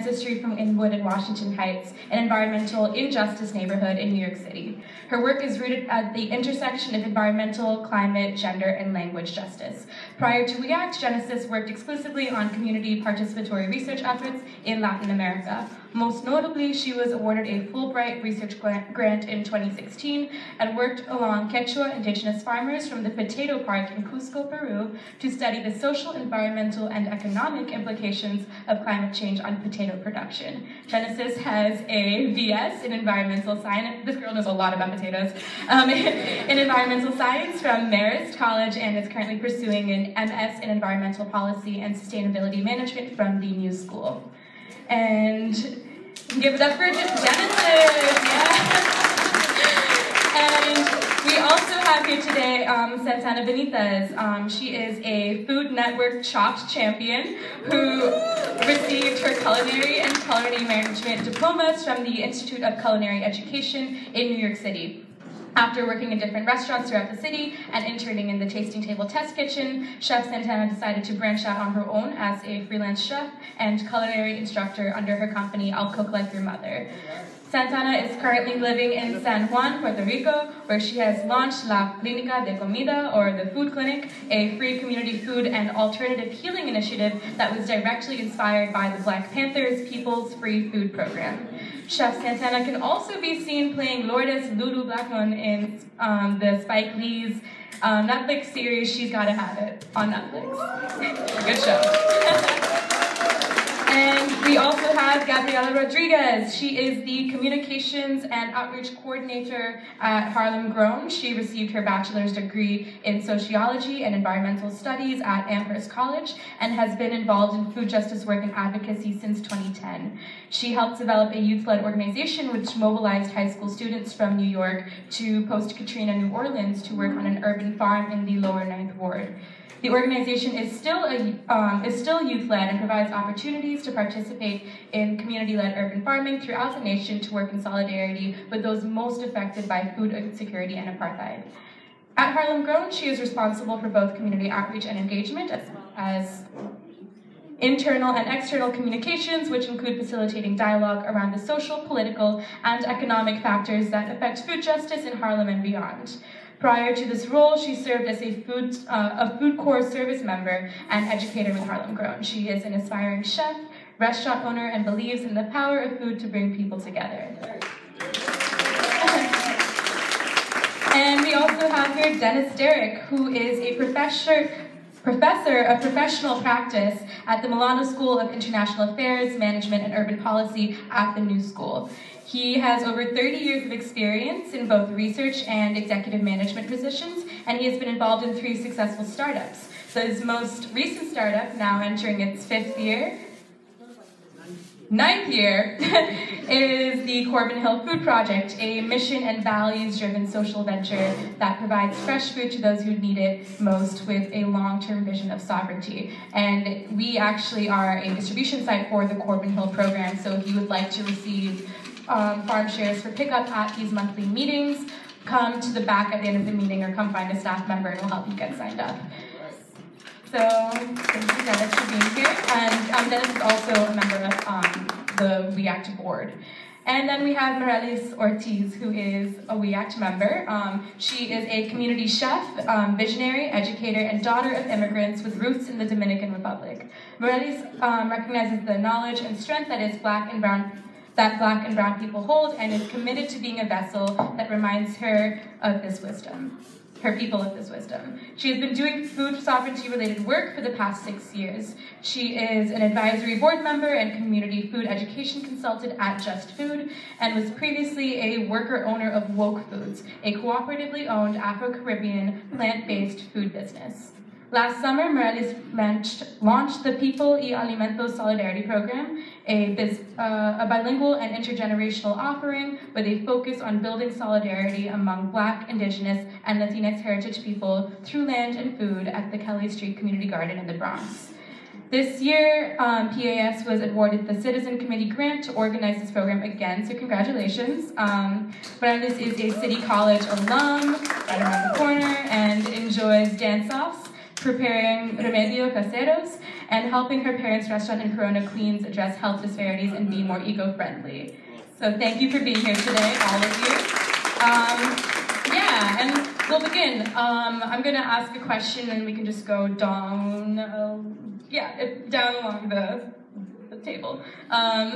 ancestry from Inwood and Washington Heights, an environmental injustice neighborhood in New York City. Her work is rooted at the intersection of environmental, climate, gender, and language justice. Prior to WeAct, Genesis worked exclusively on community participatory research efforts in Latin America. Most notably, she was awarded a Fulbright research grant in 2016 and worked along Quechua indigenous farmers from the Potato Park in Cusco, Peru, to study the social, environmental, and economic implications of climate change on potato production. Genesis has a VS in environmental science. This girl knows a lot about potatoes. In environmental science from Marist College, and is currently pursuing an MS in environmental policy and sustainability management from the New School. And give it up for Genesis, yeah. And we also have here today Santana Benitez. She is a Food Network Chopped champion who received her culinary and culinary management diplomas from the Institute of Culinary Education in New York City. After working in different restaurants throughout the city and interning in the Tasting Table Test Kitchen, Chef Santana decided to branch out on her own as a freelance chef and culinary instructor under her company, I'll Cook Like Your Mother. Santana is currently living in San Juan, Puerto Rico, where she has launched La Clínica de Comida, or the Food Clinic, a free community food and alternative healing initiative that was directly inspired by the Black Panthers' People's Free Food Program. Chef Santana can also be seen playing Lourdes Lulu Blackmon in the Spike Lee's Netflix series, She's Gotta Have It, on Netflix. Good show. And we also have Gabriela Rodriguez. She is the Communications and Outreach Coordinator at Harlem Grown. She received her bachelor's degree in Sociology and Environmental Studies at Amherst College and has been involved in food justice work and advocacy since 2010. She helped develop a youth-led organization which mobilized high school students from New York to post-Katrina New Orleans to work on an urban farm in the lower 9th Ward. The organization is still youth-led and provides opportunities to participate in community-led urban farming throughout the nation to work in solidarity with those most affected by food insecurity and apartheid. At Harlem Grown, she is responsible for both community outreach and engagement, as well as internal and external communications, which include facilitating dialogue around the social, political, and economic factors that affect food justice in Harlem and beyond. Prior to this role, she served as a food corps service member and educator with Harlem Grown. She is an aspiring chef, restaurant owner, and believes in the power of food to bring people together. And we also have here Dennis Derrick, who is a professor of professional practice at the Milano School of International Affairs, Management, and Urban Policy at the New School. He has over 30 years of experience in both research and executive management positions, and he has been involved in 3 successful startups. So his most recent startup, now entering its 9th year, is the Corbin Hill Food Project, a mission and values-driven social venture that provides fresh food to those who need it most with a long-term vision of sovereignty. And we actually are a distribution site for the Corbin Hill program, so if you would like to receive farm shares for pickup at these monthly meetings, come to the back at the end of the meeting or come find a staff member and we'll help you get signed up. So thank you Dennis for being here. And Dennis is also a member of the WeAct board. And then we have Morelis Ortiz, who is a WeAct member. She is a community chef, visionary, educator, and daughter of immigrants with roots in the Dominican Republic. Morelis recognizes the knowledge and strength that Black and brown people hold, and is committed to being a vessel that reminds her of this wisdom. Her people of this wisdom. She has been doing food sovereignty-related work for the past 6 years. She is an advisory board member and community food education consultant at Just Food, and was previously a worker-owner of Woke Foods, a cooperatively owned Afro-Caribbean plant-based food business. Last summer, Morelis launched the People y Alimentos Solidarity Program, a bilingual and intergenerational offering with a focus on building solidarity among Black, Indigenous, and Latinx heritage people through land and food at the Kelly Street Community Garden in the Bronx. This year, PAS was awarded the Citizen Committee grant to organize this program again, so congratulations. Morelis is a City College alum, right around the corner, and enjoys dance-offs. preparing remedio caseros, and helping her parents' restaurant in Corona, Queens address health disparities and be more eco-friendly. So thank you for being here today, all of you. Yeah, and we'll begin. I'm going to ask a question and we can just go down, down along the table.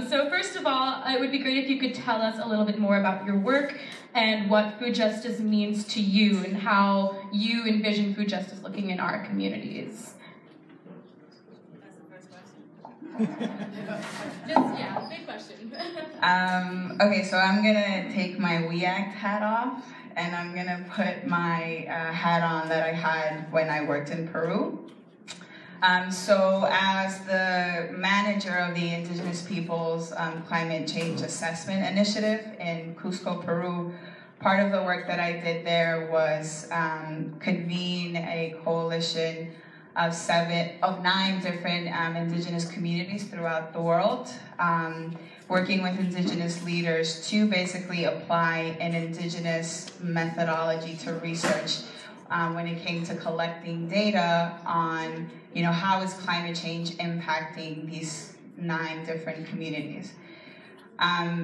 So first of all, it would be great if you could tell us a little bit more about your work and what food justice means to you and how you envision food justice looking in our communities. That's the first question. Big question. Okay, so I'm gonna take my We Act hat off and I'm gonna put my hat on that I had when I worked in Peru. So as the manager of the Indigenous Peoples Climate Change Assessment Initiative in Cusco, Peru, part of the work that I did there was convene a coalition of 9 different Indigenous communities throughout the world, working with Indigenous leaders to basically apply an Indigenous methodology to research when it came to collecting data on, how is climate change impacting these 9 different communities.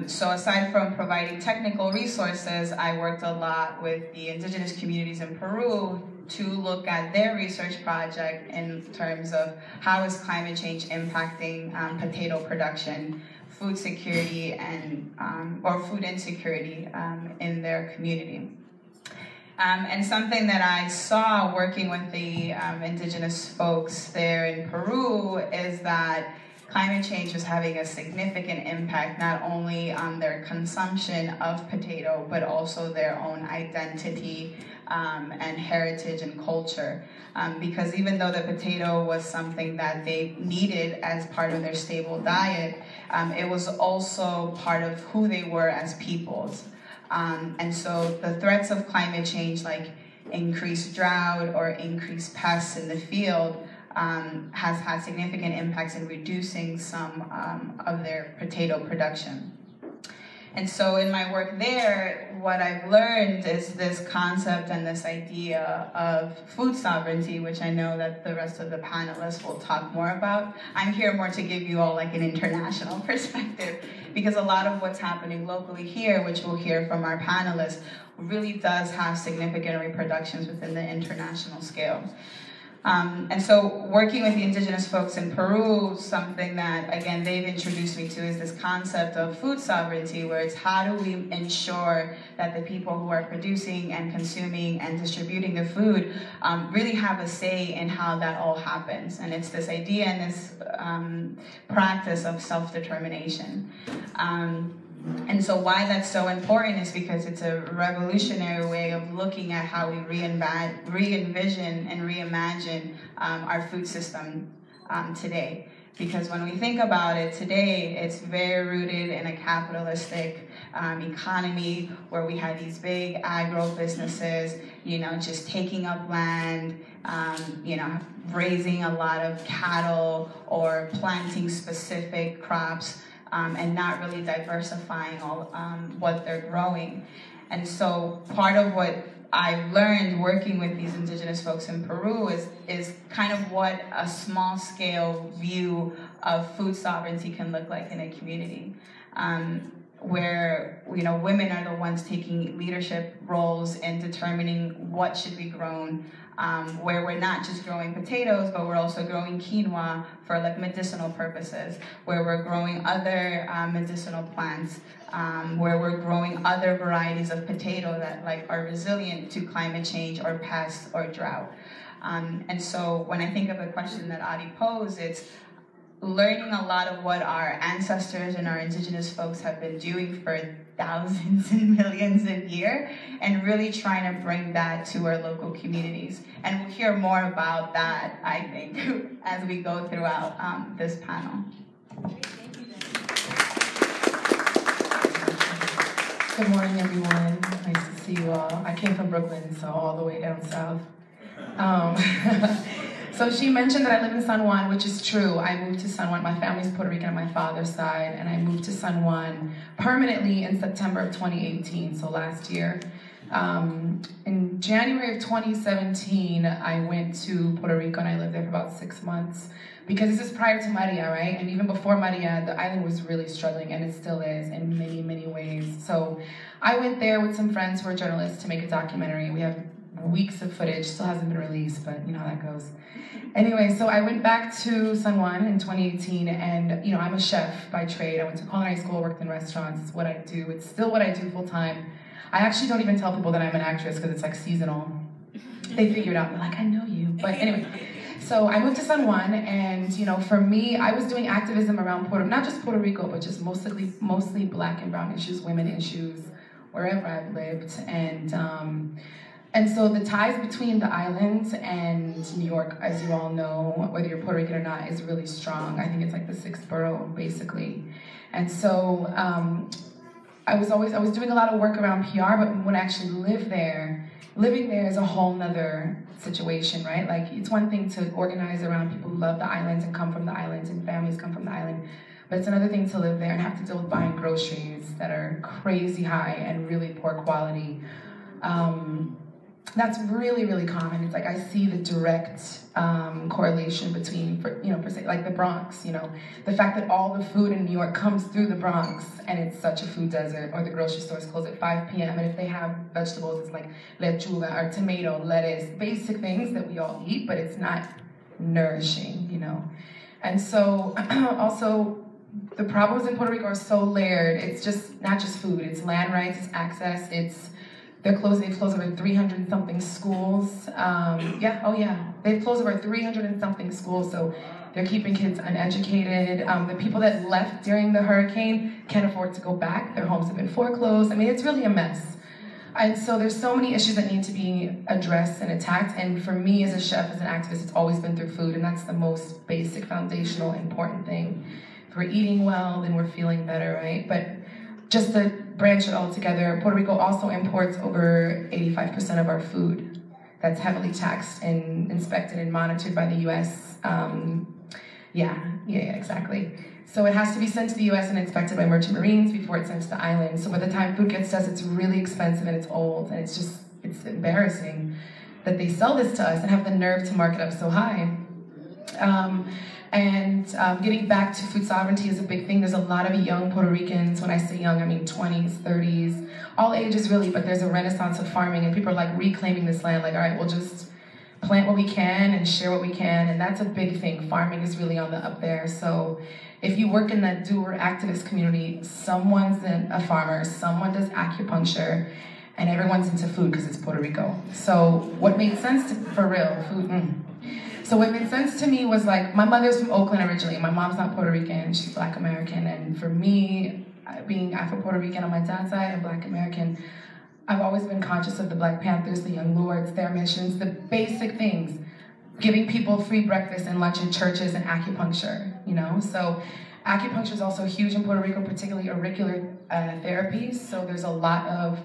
So aside from providing technical resources, I worked a lot with the Indigenous communities in Peru to look at their research project in terms of how is climate change impacting potato production, food security, and or food insecurity in their community. And something that I saw working with the Indigenous folks there in Peru is that climate change was having a significant impact not only on their consumption of potato, but also their own identity and heritage and culture. Because even though the potato was something that they needed as part of their stable diet, it was also part of who they were as peoples. And so the threats of climate change, like increased drought or increased pests in the field, has had significant impacts in reducing some of their potato production. And so in my work there, what I've learned is this concept and this idea of food sovereignty, which I know that the rest of the panelists will talk more about. I'm here more to give you all like an international perspective, because a lot of what's happening locally here, which we'll hear from our panelists, really does have significant repercussions within the international scale. And so working with the Indigenous folks in Peru, something that, again, they've introduced me to is this concept of food sovereignty, where it's how do we ensure that the people who are producing and consuming and distributing the food really have a say in how that all happens. And it's this idea and this practice of self-determination. And so why that's so important is because it's a revolutionary way of looking at how we re-envision and reimagine our food system today. Because when we think about it today, it's very rooted in a capitalistic economy where we have these big agro businesses, just taking up land, raising a lot of cattle or planting specific crops. And not really diversifying all what they're growing. And so part of what I've learned working with these Indigenous folks in Peru is kind of what a small scale view of food sovereignty can look like in a community. Where women are the ones taking leadership roles in determining what should be grown, where we're not just growing potatoes, but we're also growing quinoa for like medicinal purposes, where we're growing other medicinal plants, where we're growing other varieties of potato that like are resilient to climate change or pests or drought. And so when I think of a question that Adi posed, it's learning a lot of what our ancestors and our Indigenous folks have been doing for thousands and millions of years, and really trying to bring that to our local communities. And we'll hear more about that, I think, as we go throughout this panel. Good morning, everyone. Nice to see you all. I came from Brooklyn, so all the way down south. So she mentioned that I live in San Juan, which is true. I moved to San Juan. My family's Puerto Rican on my father's side, and I moved to San Juan permanently in September of 2018, so last year. In January of 2017, I went to Puerto Rico and I lived there for about 6 months. Because this is prior to Maria, right? And even before Maria, the island was really struggling, and it still is in many, many ways. So I went there with some friends who are journalists to make a documentary. We have weeks of footage, still hasn't been released, but you know how that goes. Anyway, so I went back to San Juan in 2018, and you know, I'm a chef by trade. I went to culinary school, worked in restaurants. It's what I do. It's still what I do full time. I actually don't even tell people that I'm an actress because it's like seasonal. They figure it out. They're like, I know you. But anyway. So I moved to San Juan, and you know, for me, I was doing activism around not just Puerto Rico, but just mostly Black and brown issues, women issues, wherever I've lived, and so the ties between the islands and New York, as you all know, whether you're Puerto Rican or not, is really strong. I think it's like the 6th borough, basically, and so I was doing a lot of work around PR, but when I actually living there is a whole nother situation, right? Like, it's one thing to organize around people who love the islands and come from the islands and families come from the island, but it's another thing to live there and have to deal with buying groceries that are crazy high and really poor quality. That's really, really common. It's like I see the direct correlation between, like the Bronx, you know, the fact that all the food in New York comes through the Bronx and it's such a food desert, or the grocery stores close at 5 p.m. and if they have vegetables, it's like lechuga or tomato, lettuce, basic things that we all eat, but it's not nourishing, you know. And so also the problems in Puerto Rico are so layered. It's just not just food, it's land rights, it's access, they've closed over 300 and something schools. They've closed over 300 and something schools, so they're keeping kids uneducated. The people that left during the hurricane can't afford to go back. Their homes have been foreclosed. I mean, it's really a mess. And so there's so many issues that need to be addressed and attacked, and for me as a chef, as an activist, it's always been through food, and that's the most basic, foundational, important thing. If we're eating well, then we're feeling better, right? But just to branch it all together, Puerto Rico also imports over 85% of our food. That's heavily taxed and inspected and monitored by the US. Exactly. So it has to be sent to the US and inspected by merchant marines before it's sent to the island. So by the time food gets to us, it's really expensive and it's old, and it's embarrassing that they sell this to us and have the nerve to mark it up so high. Getting back to food sovereignty is a big thing. There's a lot of young Puerto Ricans, when I say young, I mean 20s, 30s, all ages really, but there's a renaissance of farming and people are like reclaiming this land, like, all right, we'll just plant what we can and share what we can, and that's a big thing. Farming is really on the up there. So if you work in that doer activist community, someone's a farmer, someone does acupuncture, and everyone's into food because it's Puerto Rico. So what made sense for real, food, So what made sense to me was, like, my mother's from Oakland originally. My mom's not Puerto Rican, she's Black American. And for me, being Afro-Puerto Rican on my dad's side and Black American, I've always been conscious of the Black Panthers, the Young Lords, their missions, the basic things. Giving people free breakfast and lunch in churches and acupuncture, you know? So acupuncture is also huge in Puerto Rico, particularly auricular therapies. So there's a lot of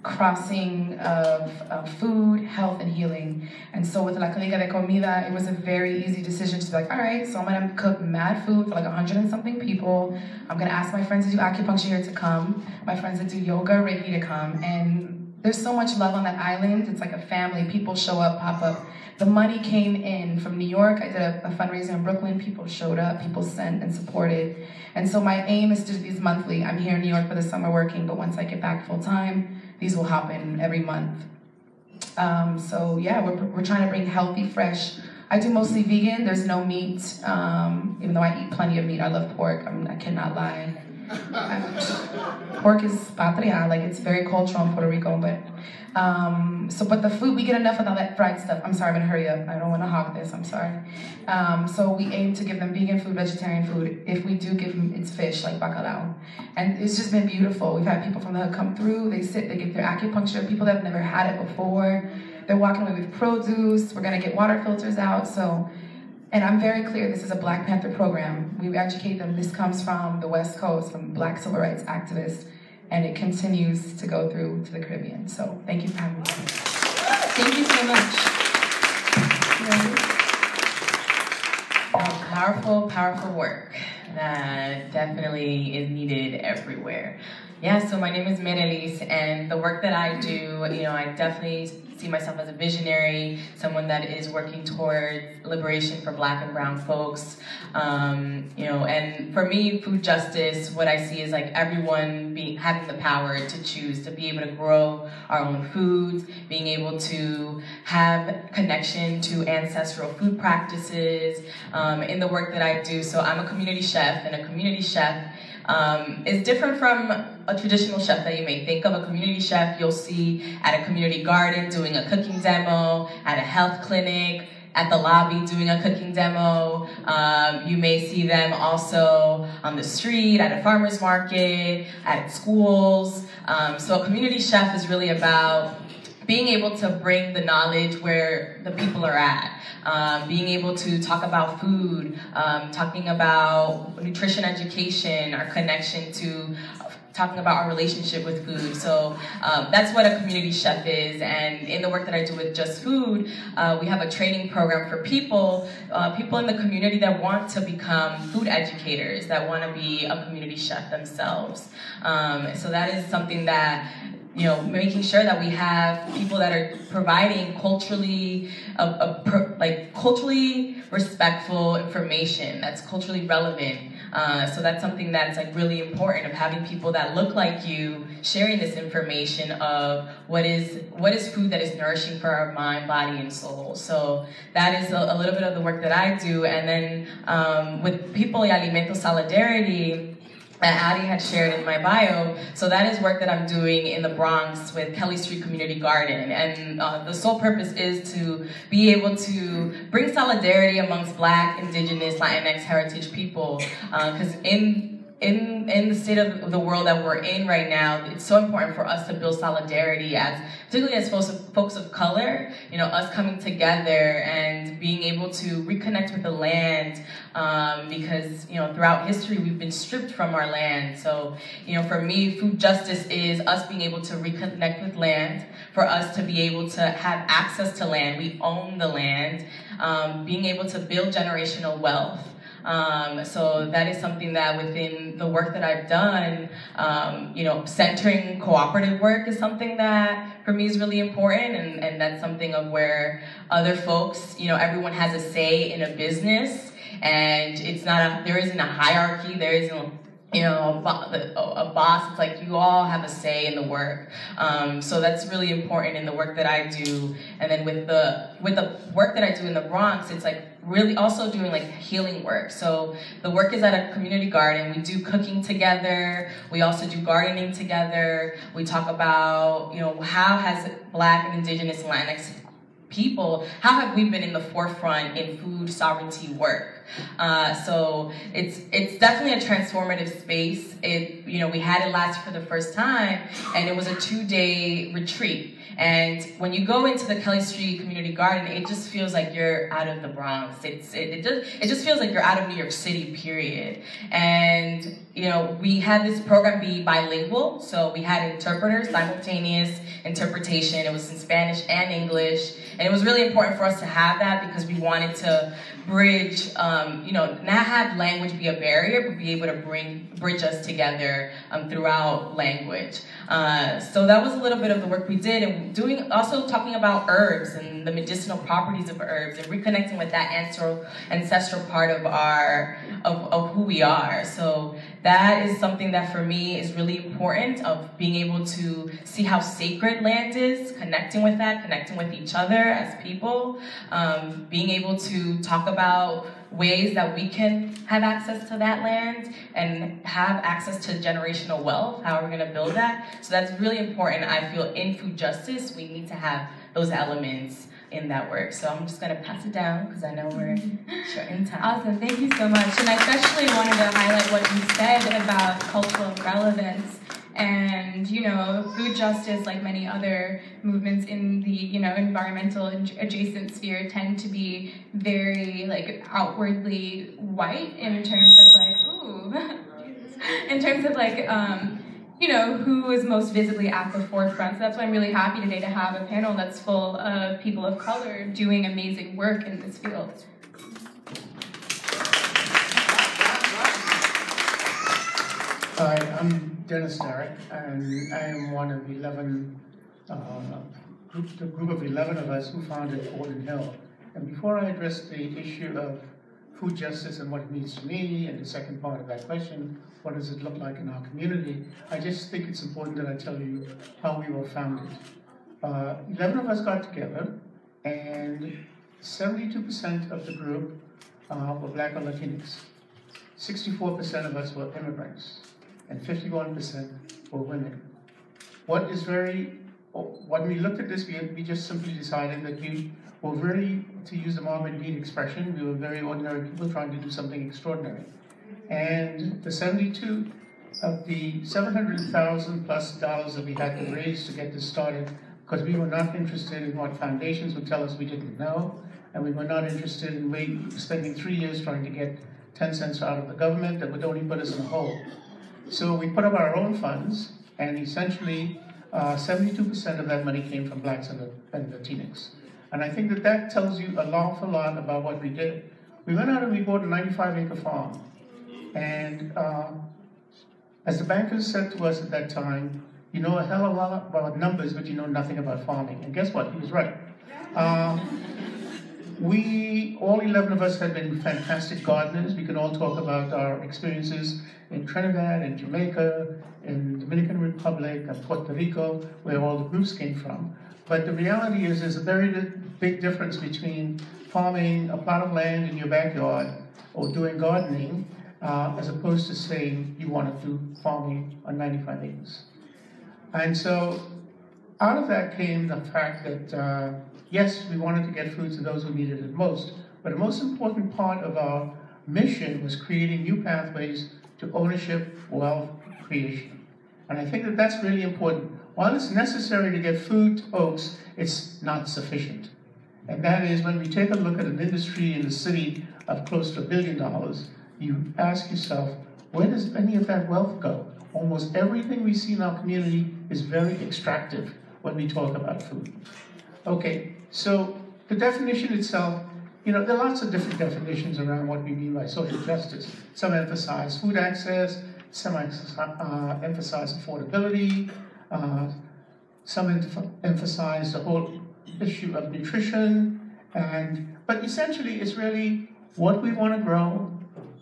crossing of food, health, and healing. And so with La Clínica de Comida, it was a very easy decision to be like, all right, so I'm gonna cook mad food for like 100 and something people. I'm gonna ask my friends to do acupuncture here to come, my friends that do yoga, Reiki to come. And there's so much love on that island. It's like a family. People show up, pop up. The money came in from New York. I did a fundraiser in Brooklyn. People showed up, people sent and supported. And so my aim is to do these monthly. I'm here in New York for the summer working, but once I get back full time, these will happen every month. We're trying to bring healthy, fresh. I do mostly vegan. There's no meat, even though I eat plenty of meat. I love pork. I cannot lie. Pork is patria, like it's very cultural in Puerto Rico, but the food, we get enough of all that fried stuff. I'm sorry, I'm gonna hurry up. I don't want to hog this, I'm sorry. So we aim to give them vegan food, vegetarian food. If we do give them, it's fish, like bacalao. And it's just been beautiful. We've had people from the hood come through, they sit, they get their acupuncture, people that have never had it before. They're walking away with produce, we're gonna get water filters out, and I'm very clear, this is a Black Panther program. We educate them. This comes from the West Coast, from Black civil rights activists, and it continues to go through to the Caribbean. So thank you for having me. Thank you so much. Powerful, powerful work. that definitely is needed everywhere. Yeah, so my name is Merelis, and the work that I do, I definitely see myself as a visionary, someone that is working towards liberation for Black and brown folks. And for me, food justice, what I see is like everyone having the power to choose, to be able to grow our own foods, being able to have connection to ancestral food practices in the work that I do. So I'm a community chef, and a community chef is different from a traditional chef that you may think of. A community chef you'll see at a community garden doing a cooking demo, at a health clinic, at the lobby doing a cooking demo. You may see them also on the street, at a farmer's market, at schools. So a community chef is really about being able to bring the knowledge where the people are at, being able to talk about food, talking about nutrition education, our connection to talking about our relationship with food. So that's what a community chef is. And in the work that I do with Just Food, we have a training program for people in the community that want to become food educators, that want to be a community chef themselves. So that is something that, making sure that we have people that are providing culturally respectful information that's culturally relevant. So that's something that's like really important, of having people that look like you sharing this information of what is food that is nourishing for our mind, body, and soul. So that is a little bit of the work that I do. And then with People y Alimentos Solidarity, that Addie had shared in my bio. So that is work that I'm doing in the Bronx with Kelly Street Community Garden. And the sole purpose is to be able to bring solidarity amongst Black, Indigenous, Latinx heritage people. Because in the state of the world that we're in right now, it's so important for us to build solidarity, particularly as folks of color, us coming together and being able to reconnect with the land, because, throughout history we've been stripped from our land. So, for me, food justice is us being able to reconnect with land, for us to be able to have access to land. We own the land, being able to build generational wealth. So that is something that within the work that I've done, centering cooperative work is something that for me is really important, and that's something of where other folks, everyone has a say in a business, and there isn't a hierarchy, there isn't a boss. It's like you all have a say in the work. So that's really important in the work that I do. And then with the work that I do in the Bronx, it's like really also doing like healing work. So the work is at a community garden. We do cooking together. We also do gardening together. We talk about, how has Black and Indigenous and Latinx people, how have we been in the forefront in food sovereignty work? So it's definitely a transformative space. We had it last year for the first time, and it was a 2-day retreat. And when you go into the Kelly Street Community Garden, it just feels like you're out of the Bronx. It just feels like you're out of New York City, period. And we had this program be bilingual, so we had interpreters, simultaneous interpretation. It was in Spanish and English, and it was really important for us to have that because we wanted to bridge, not have language be a barrier, but be able to bridge us together throughout language. So that was a little bit of the work we did, and also talking about herbs and the medicinal properties of herbs, and reconnecting with that ancestral part of who we are. So that is something that for me is really important, of being able to see how sacred land is, connecting with that, connecting with each other as people, being able to talk about ways that we can have access to that land and have access to generational wealth, how we're going to build that. So that's really important. I feel in food justice, we need to have those elements in that work. So I'm just going to pass it down because I know we're short in time. Awesome, thank you so much. And I especially wanted to highlight what you said about cultural relevance. And, food justice, like many other movements in the, environmental adjacent sphere, tend to be very, outwardly white in terms of, who is most visibly at the forefront. So that's why I'm really happy today to have a panel that's full of people of color doing amazing work in this field. Hi, I'm Dennis Derrick, and I am one of 11, the group of 11 of us who founded Gordon Hill. And before I address the issue of food justice and what it means to me, and the second part of that question, what does it look like in our community, I just think it's important that I tell you how we were founded. 11 of us got together, and 72% of the group were Black or Latinx. 64% of us were immigrants, and 51% were women. When we looked at this, we just simply decided that we were very, to use the Margaret Mead expression, we were very ordinary people trying to do something extraordinary. And the 72 of the $700,000 plus that we had to raise to get this started, because we were not interested in what foundations would tell us we didn't know, and we were not interested in spending 3 years trying to get 10 cents out of the government that would only put us in a hole. So we put up our own funds, and essentially 72% of that money came from Blacks and Latinx. And I think that tells you an awful lot about what we did. We went out and we bought a 95-acre farm. And as the bankers said to us at that time, you know a hell of a lot about numbers, but you know nothing about farming. And guess what? He was right. All 11 of us had been fantastic gardeners. We can all talk about our experiences in Trinidad, in Jamaica, in Dominican Republic, and Puerto Rico, where all the groups came from. But the reality is there's a very big difference between farming a plot of land in your backyard or doing gardening as opposed to saying you want to do farming on 95 acres. And so out of that came the fact that yes, we wanted to get food to those who needed it most, but the most important part of our mission was creating new pathways to ownership, wealth creation. And I think that that's really important. While it's necessary to get food to folks, it's not sufficient. And that is when we take a look at an industry in the city of close to $1 billion, you ask yourself, where does any of that wealth go? Almost everything we see in our community is very extractive when we talk about food. Okay, so the definition itself, there are lots of different definitions around what we mean by social justice. Some emphasize food access, some emphasize affordability, some emphasize the whole issue of nutrition, but essentially it's really what we want to grow,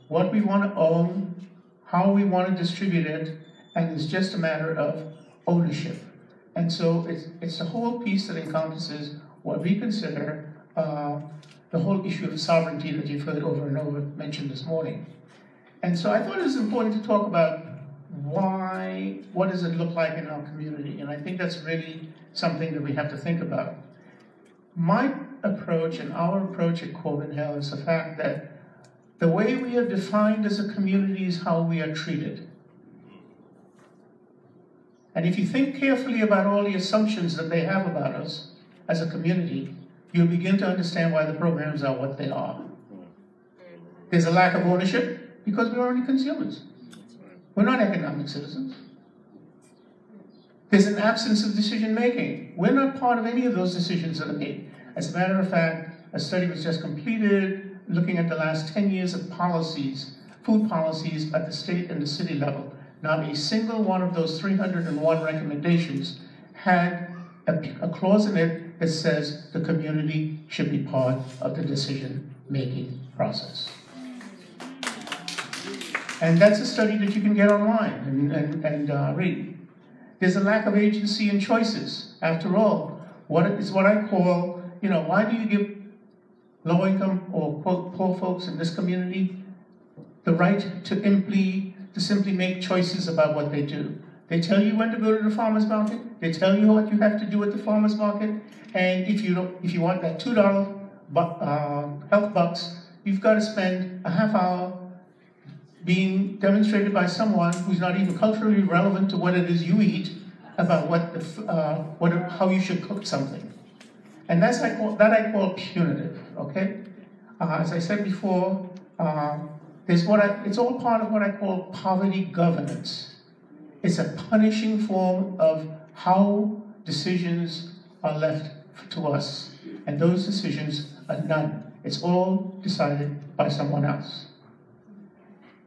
what we want to own, how we want to distribute it, and it's just a matter of ownership. And so it's the whole piece that encompasses what we consider the whole issue of sovereignty that you've heard over and over mentioned this morning. And so I thought it was important to talk about what does it look like in our community? And I think that's really something that we have to think about. My approach and our approach at Gordon Hill is the fact that the way we are defined as a community is how we are treated. And if you think carefully about all the assumptions that they have about us as a community, you'll begin to understand why the programs are what they are. There's a lack of ownership because we're only consumers. We're not economic citizens. There's an absence of decision making. We're not part of any of those decisions that are made. As a matter of fact, a study was just completed looking at the last 10 years of policies, food policies at the state and the city level. Not a single one of those 301 recommendations had a clause in it that says the community should be part of the decision-making process. And that's a study that you can get online and read. There's a lack of agency and choices. After all, what I call, why do you give low-income or poor folks in this community the right to simply make choices about what they do? They tell you when to go to the farmer's market. They tell you what you have to do at the farmer's market. And if you want that $2 health bucks, you've got to spend a half hour being demonstrated by someone who's not even culturally relevant to what it is you eat about how you should cook something. And I call punitive. Okay, as I said before, it's all part of what I call poverty governance. It's a punishing form of how decisions are left to us, and those decisions are none. It's all decided by someone else.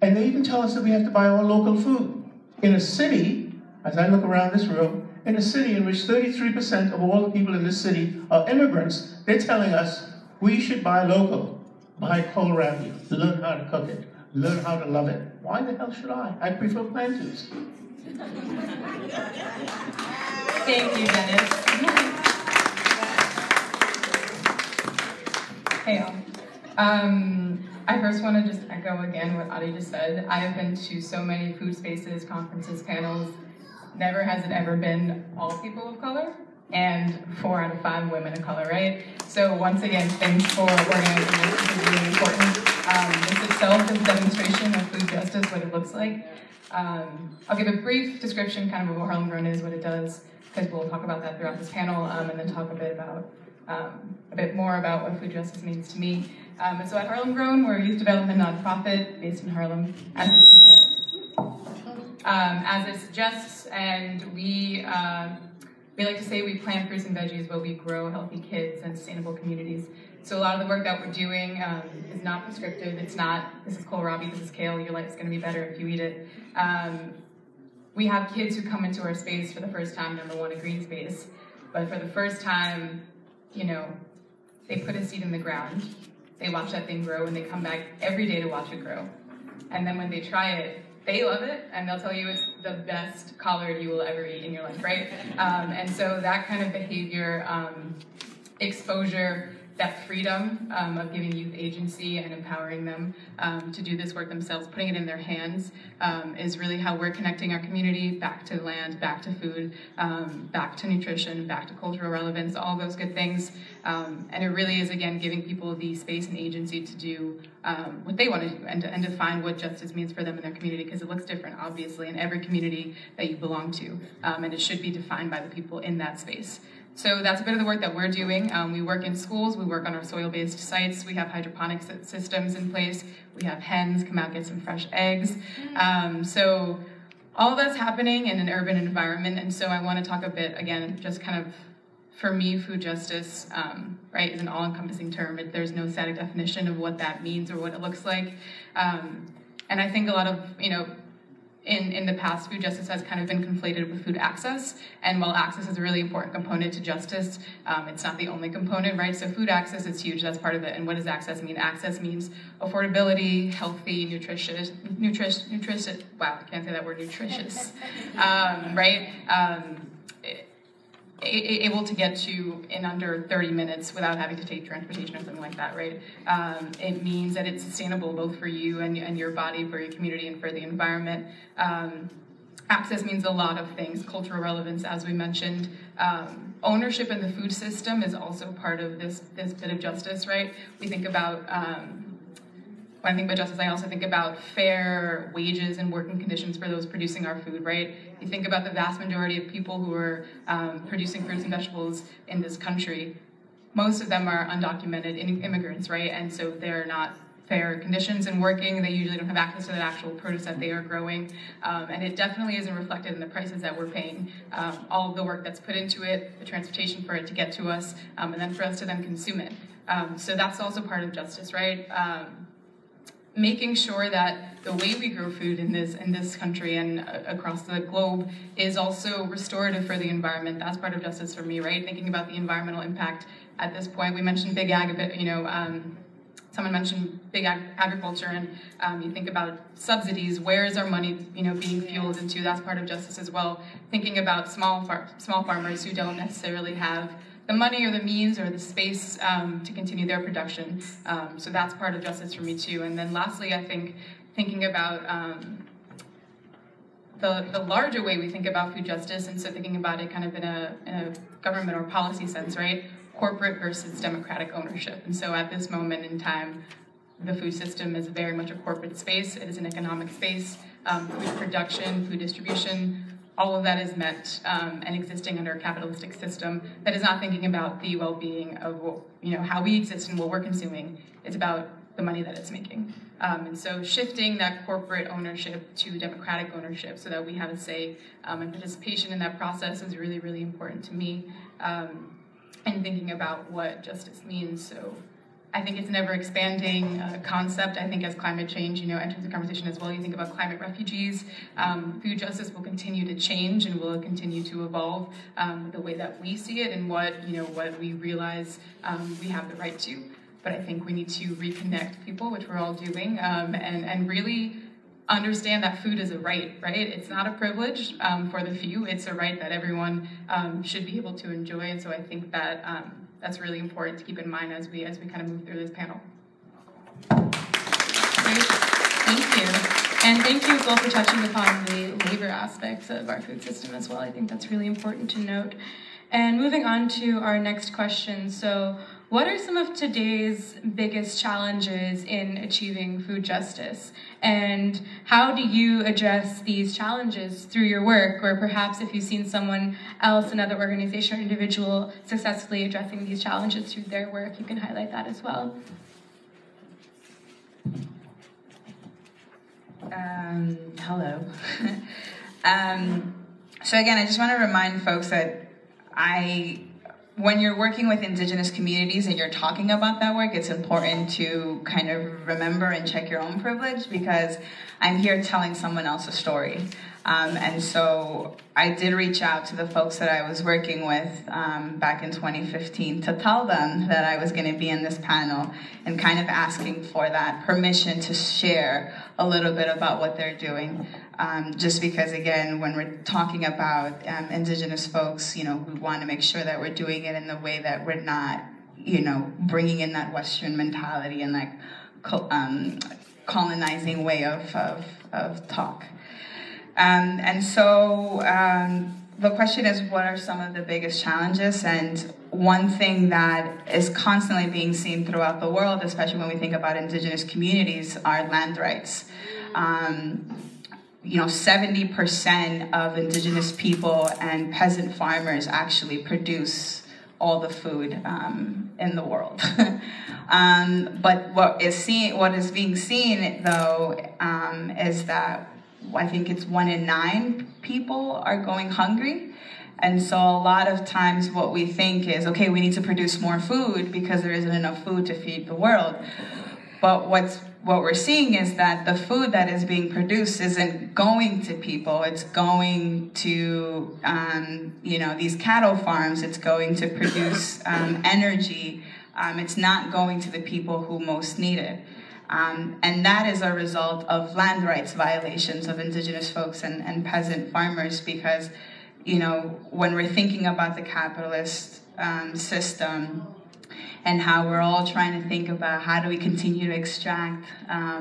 And they even tell us that we have to buy all local food. In a city, as I look around this room, in a city in which 33% of all the people in this city are immigrants, they're telling us we should buy local, buy kohlrabi, learn how to cook it, learn how to love it. Why the hell should I? I prefer planters. Thank you, Dennis. Hey, y'all. I first want to just echo again what Adi just said. I have been to so many food spaces, conferences, panels. Never has it ever been all people of color, and 4 out of 5 women of color, right? So once again, thanks for organizing this. This is really important. This itself is a demonstration of food justice, what it looks like. I'll give a brief description kind of what Harlem Grown is, what it does, because we'll talk about that throughout this panel, and then talk a bit more about what food justice means to me. And so at Harlem Grown, we're a youth development nonprofit based in Harlem, as it suggests, and we like to say we plant fruits and veggies, but we grow healthy kids and sustainable communities. So a lot of the work that we're doing is not prescriptive. It's not, this is kohlrabi, this is kale, your life's gonna be better if you eat it. We have kids who come into our space for the first time and they want a green space, but for the first time, you know, they put a seed in the ground, they watch that thing grow, and they come back every day to watch it grow. And then when they try it, they love it, and they'll tell you it's the best collard you will ever eat in your life, right? And so that kind of behavior, exposure, that freedom of giving youth agency and empowering them to do this work themselves, putting it in their hands, is really how we're connecting our community back to land, back to food, back to nutrition, back to cultural relevance, all those good things. And it really is, again, giving people the space and agency to do what they want to do and to find what justice means for them in their community, because it looks different, obviously, in every community that you belong to. And it should be defined by the people in that space. So that's a bit of the work that we're doing. We work in schools, we work on our soil-based sites, we have hydroponic systems in place, we have hens come out get some fresh eggs. So all that's happening in an urban environment, and so I want to talk a bit, again, just kind of, for me, food justice, right, is an all-encompassing term. There's no static definition of what that means or what it looks like. And I think a lot of, you know, in the past, food justice has kind of been conflated with food access, and while access is a really important component to justice, it's not the only component, right? So food access is huge, that's part of it, and what does access mean? Access means affordability, healthy, nutritious, wow, I can't say that word, nutritious, right? Able to get to in under 30 minutes without having to take transportation or something like that, right? It means that it's sustainable both for you and your body, for your community, and for the environment. Access means a lot of things, cultural relevance, as we mentioned. Ownership in the food system is also part of this bit of justice, right? We think about, when I think about justice, I also think about fair wages and working conditions for those producing our food, right? You think about the vast majority of people who are producing fruits and vegetables in this country. Most of them are undocumented immigrants, right? And so they're not fair conditions in working. They usually don't have access to the actual produce that they are growing. And it definitely isn't reflected in the prices that we're paying. All of the work that's put into it, the transportation for it to get to us, and then for us to then consume it. So that's also part of justice, right? Making sure that the way we grow food in this country and across the globe is also restorative for the environment. That's part of justice for me, right? Thinking about the environmental impact at this point. We mentioned big ag a bit, you know, someone mentioned big agriculture, and you think about subsidies. Where is our money, you know, being fueled into? That's part of justice as well. Thinking about small farmers who don't necessarily have the money or the means or the space to continue their production. So that's part of justice for me too. And then lastly, I think thinking about the larger way we think about food justice, and so thinking about it kind of in a government or policy sense, right? Corporate versus democratic ownership. And so at this moment in time, the food system is very much a corporate space. It is an economic space. Food production, food distribution, all of that is meant and existing under a capitalistic system that is not thinking about the well-being of, you know, how we exist and what we're consuming. It's about the money that it's making. And so shifting that corporate ownership to democratic ownership so that we have a say and participation in that process is really, really important to me. And thinking about what justice means. So I think it's an ever-expanding concept. I think as climate change, enters the conversation as well, you think about climate refugees. Food justice will continue to change and will continue to evolve the way that we see it and what we realize we have the right to. But I think we need to reconnect people, which we're all doing, and really understand that food is a right? It's not a privilege for the few. It's a right that everyone should be able to enjoy. And so I think that that's really important to keep in mind as we kind of move through this panel. Great. Thank you. And thank you as well for touching upon the labor aspects of our food system as well. I think that's really important to note. And moving on to our next question. So, what are some of today's biggest challenges in achieving food justice? And how do you address these challenges through your work? Or perhaps if you've seen someone else, another organization or individual successfully addressing these challenges through their work, you can highlight that as well. Hello. So again, I just want to remind folks that when you're working with indigenous communities and you're talking about that work, it's important to kind of remember and check your own privilege, because I'm here telling someone else's story. And so I did reach out to the folks that I was working with back in 2015 to tell them that I was going to be in this panel and kind of asking for that permission to share a little bit about what they're doing. Just because, again, when we're talking about indigenous folks, we want to make sure that we're doing it in the way that we're not, bringing in that Western mentality and like colonizing way of talk. And so the question is, what are some of the biggest challenges? And one thing that is constantly being seen throughout the world, especially when we think about indigenous communities, are land rights. 70% of indigenous people and peasant farmers actually produce all the food in the world. But what is being seen, though, is that I think it's 1 in 9 people are going hungry. And so a lot of times what we think is, okay, we need to produce more food because there isn't enough food to feed the world. But what we're seeing is that the food that is being produced isn't going to people. It's going to, these cattle farms. It's going to produce energy. It's not going to the people who most need it. And that is a result of land rights violations of indigenous folks and peasant farmers, because, when we're thinking about the capitalist system and how we're all trying to think about how do we continue to extract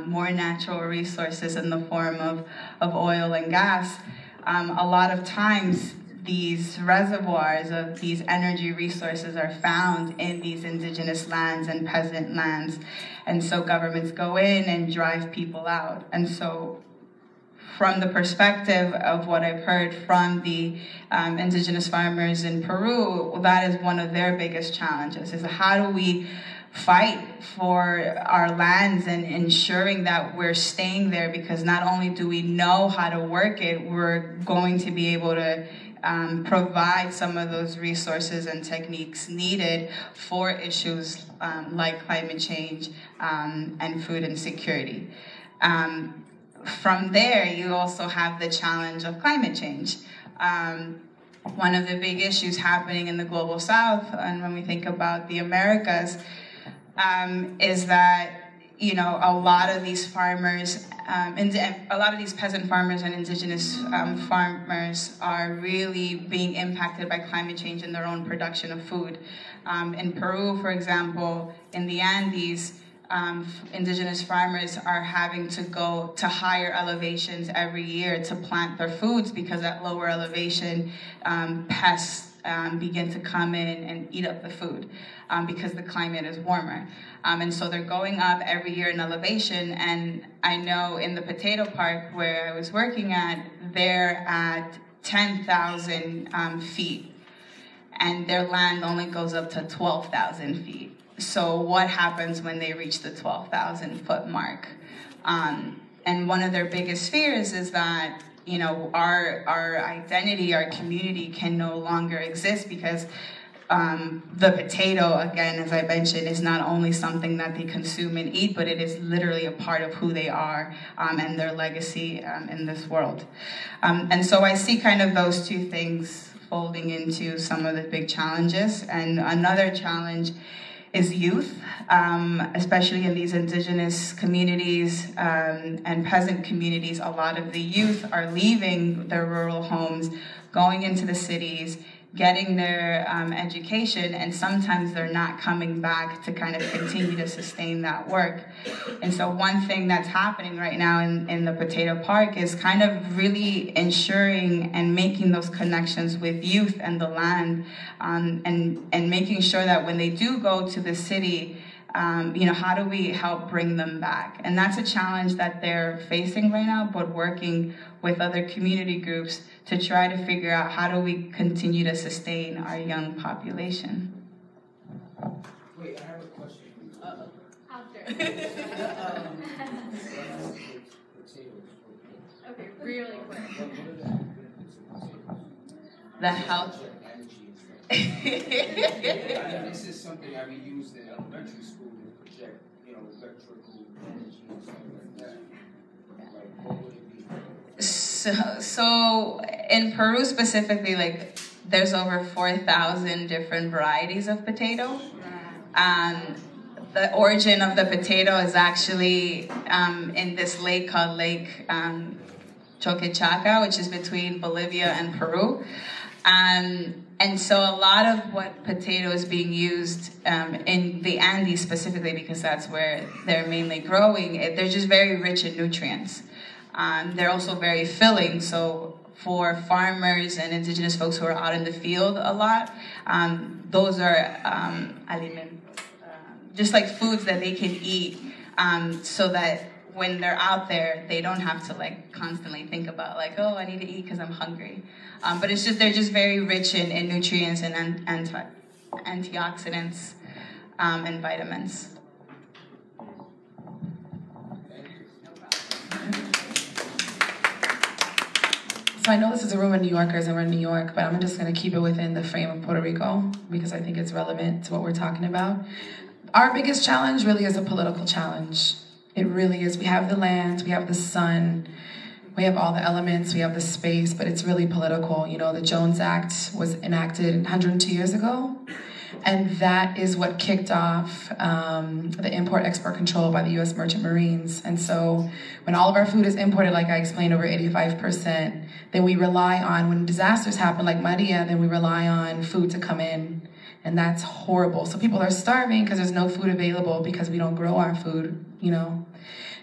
more natural resources in the form of oil and gas, a lot of times these reservoirs of these energy resources are found in these indigenous lands and peasant lands. And so governments go in and drive people out. And so from the perspective of what I've heard from the indigenous farmers in Peru, that is one of their biggest challenges, is how do we fight for our lands and ensuring that we're staying there, because not only do we know how to work it, we're going to be able to provide some of those resources and techniques needed for issues like climate change and food insecurity. From there, you also have the challenge of climate change. One of the big issues happening in the global south, and when we think about the Americas, is that a lot of these farmers, a lot of these peasant farmers and indigenous farmers are really being impacted by climate change in their own production of food. In Peru, for example, in the Andes, indigenous farmers are having to go to higher elevations every year to plant their foods, because at lower elevation, pests begin to come in and eat up the food because the climate is warmer. And so they're going up every year in elevation. And I know in the potato park where I was working at, they're at 10,000 feet. And their land only goes up to 12,000 feet. So what happens when they reach the 12,000 foot mark? And one of their biggest fears is that our identity, our community can no longer exist, because the potato, again, as I mentioned, is not only something that they consume and eat, but it is literally a part of who they are and their legacy in this world. And so I see kind of those two things folding into some of the big challenges. And another challenge is youth, especially in these indigenous communities and peasant communities. A lot of the youth are leaving their rural homes, going into the cities, getting their education, and sometimes they're not coming back to kind of continue to sustain that work. And so one thing that's happening right now in the Potato Park is kind of really ensuring and making those connections with youth and the land, and making sure that when they do go to the city, how do we help bring them back? And that's a challenge that they're facing right now, but working with other community groups to try to figure out how do we continue to sustain our young population. Wait, I have a question. After. Okay, really quick. The health. This is something that we used in elementary school to project, electrical energy and stuff like that. Like, what would it be? So in Peru specifically, there's over 4,000 different varieties of potato. The origin of the potato is actually in this lake called Lake Choquechaca, which is between Bolivia and Peru. And so a lot of what potato is being used in the Andes specifically, because that's where they're mainly growing, they're just very rich in nutrients. They're also very filling, so for farmers and indigenous folks who are out in the field a lot, those are just like foods that they can eat, so that when they're out there, they don't have to constantly think about oh, I need to eat because I'm hungry. But they're just very rich in nutrients and antioxidants and vitamins. So I know this is a room of New Yorkers and we're in New York, but I'm just going to keep it within the frame of Puerto Rico because I think it's relevant to what we're talking about. Our biggest challenge really is a political challenge. It really is. We have the land, we have the sun, we have all the elements, we have the space, but it's really political. The Jones Act was enacted 102 years ago, and that is what kicked off the import-export control by the U.S. Merchant Marines. And so when all of our food is imported, like I explained, over 85%, then we rely on, when disasters happen like Maria, then we rely on food to come in. And that's horrible. So people are starving because there's no food available because we don't grow our food,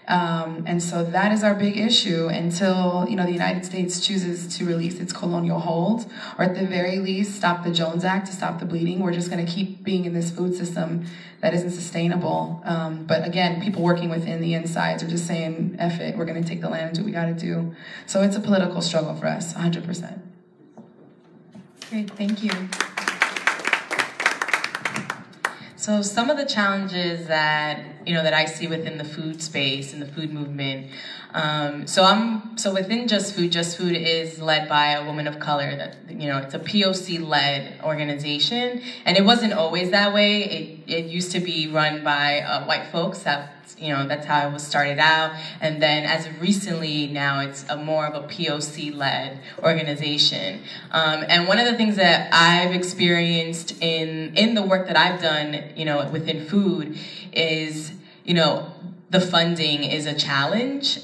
And so that is our big issue until, the United States chooses to release its colonial hold, or at the very least stop the Jones Act to stop the bleeding. We're just going to keep being in this food system that isn't sustainable. But again, people working within the insides are just saying, F it, we're going to take the land and do what we got to do. So it's a political struggle for us, 100%. Great, thank you. So some of the challenges that that I see within the food space and the food movement. So within Just Food is led by a woman of color. That it's a POC-led organization, and it wasn't always that way. It used to be run by white folks. That's how it was started out, and then as of recently, now it's more of a POC-led organization. And one of the things that I've experienced in the work that I've done, within food, is the funding is a challenge.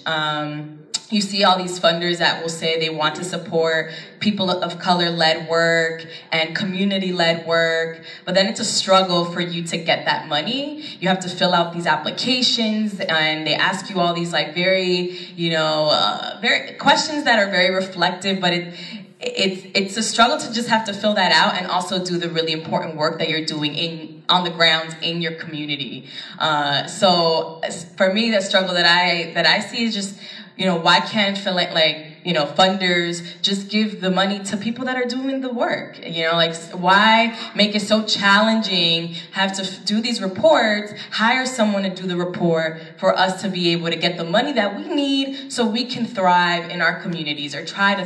You see all these funders that will say they want to support people of color-led work and community-led work, but then it's a struggle for you to get that money. You have to fill out these applications, and they ask you all these very, very questions that are very reflective, but it's a struggle to just have to fill that out and also do the really important work that you're doing on the ground in your community. So for me, the struggle that I see is just, why can't funders just give the money to people that are doing the work? Why make it so challenging, have to do these reports, hire someone to do the report for us to be able to get the money that we need so we can thrive in our communities, or try to,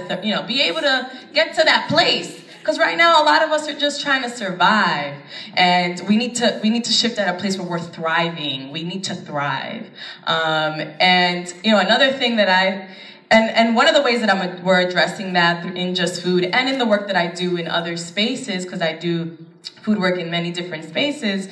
be able to get to that place Because right now, a lot of us are just trying to survive, and we need to shift at a place where we're thriving. We need to thrive. And another thing that and one of the ways that we're addressing that in Just Food and in the work that I do in other spaces, because I do food work in many different spaces,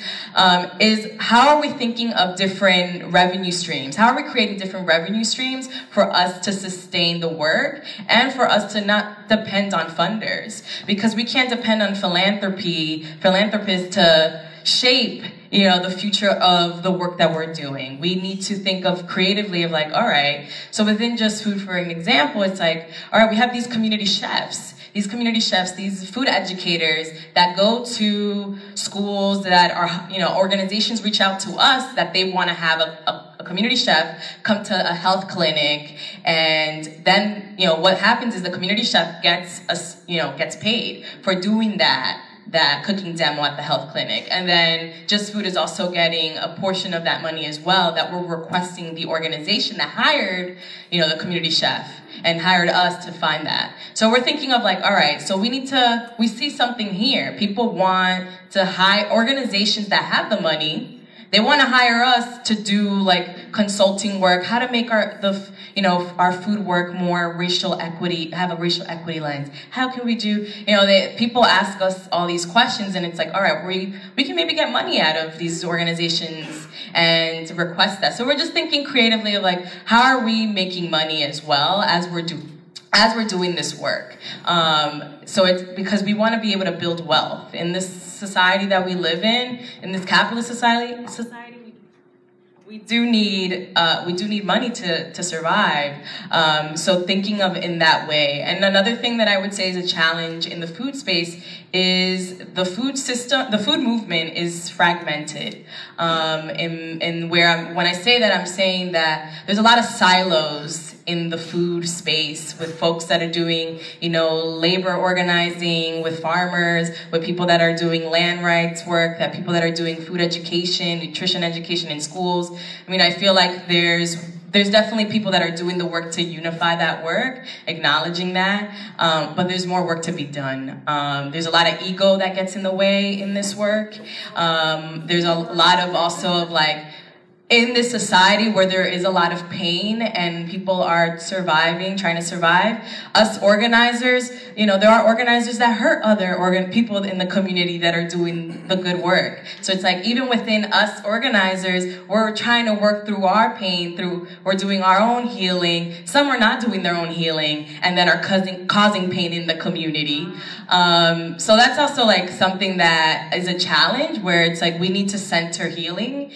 is how are we thinking of different revenue streams? How are we creating different revenue streams for us to sustain the work and for us to not depend on funders? Because we can't depend on philanthropists to shape the future of the work that we're doing. We need to think of creatively of like, all right, so within Just Food, for an example, it's like, all right, we have these community chefs, these food educators that go to schools that are, organizations reach out to us that they want to have a community chef come to a health clinic, and then, what happens is the community chef gets paid for doing that cooking demo at the health clinic. And then Just Food is also getting a portion of that money as well that we're requesting the organization that hired, the community chef and hired us to find that. So we're thinking of like, all right, so we see something here. People want to hire organizations that have the money. They want to hire us to do like consulting work, how to make our food work more racial equity, have a racial equity lens. How can we do, people ask us all these questions, and it's like, all right, we can maybe get money out of these organizations and request that. So we're just thinking creatively of like, how are we making money as well as we're doing this work? So it's because we want to be able to build wealth in this society that we live in this capitalist society. We do need money to survive. So thinking of it in that way. And another thing that I would say is a challenge in the food space is the food system. The food movement is fragmented. When I say that, I'm saying that there's a lot of silos in the food space with folks that are doing, labor organizing, with farmers, with people that are doing land rights work, that people that are doing food education, nutrition education in schools. I mean, I feel like there's definitely people that are doing the work to unify that work, acknowledging that, but there's more work to be done. There's a lot of ego that gets in the way in this work. There's a lot of also of like, in this society where there is a lot of pain and people are trying to survive, us organizers, there are organizers that hurt other people in the community that are doing the good work. So it's like, even within us organizers, we're trying to work through our pain, we're doing our own healing. Some are not doing their own healing and then are causing pain in the community. So that's also like something that is a challenge, where it's like we need to center healing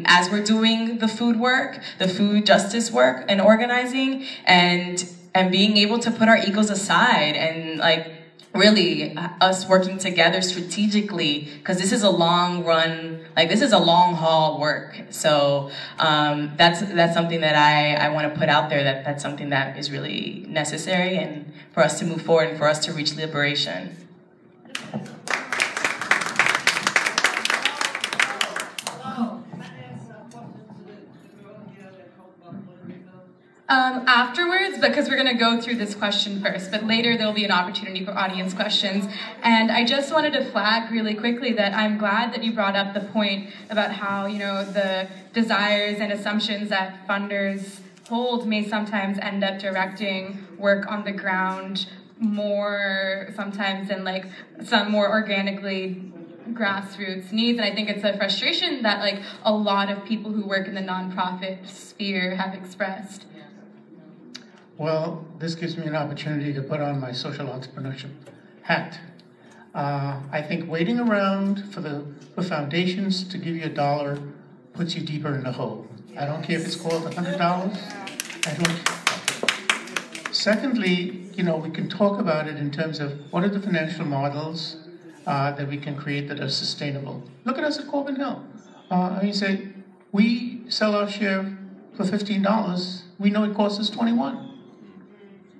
as we're doing the food work, the food justice work and organizing, and being able to put our egos aside and like really us working together strategically, because this is a long run, like this is a long haul work. So that's something that I want to put out there, that's something that is really necessary and for us to move forward and for us to reach liberation. Afterwards, because we're going to go through this question first, but later there'll be an opportunity for audience questions. And I just wanted to flag really quickly that I'm glad that you brought up the point about how, the desires and assumptions that funders hold may sometimes end up directing work on the ground more sometimes than like some more organically grassroots needs. And I think it's a frustration that like a lot of people who work in the nonprofit sphere have expressed. Well, this gives me an opportunity to put on my social entrepreneurship hat. I think waiting around for foundations to give you $1 puts you deeper in the hole. I don't care if it's called $100. I don't care. Secondly, we can talk about it in terms of what are the financial models that we can create that are sustainable. Look at us at Corbin Hill. Say, we sell our share for $15. We know it costs us $21.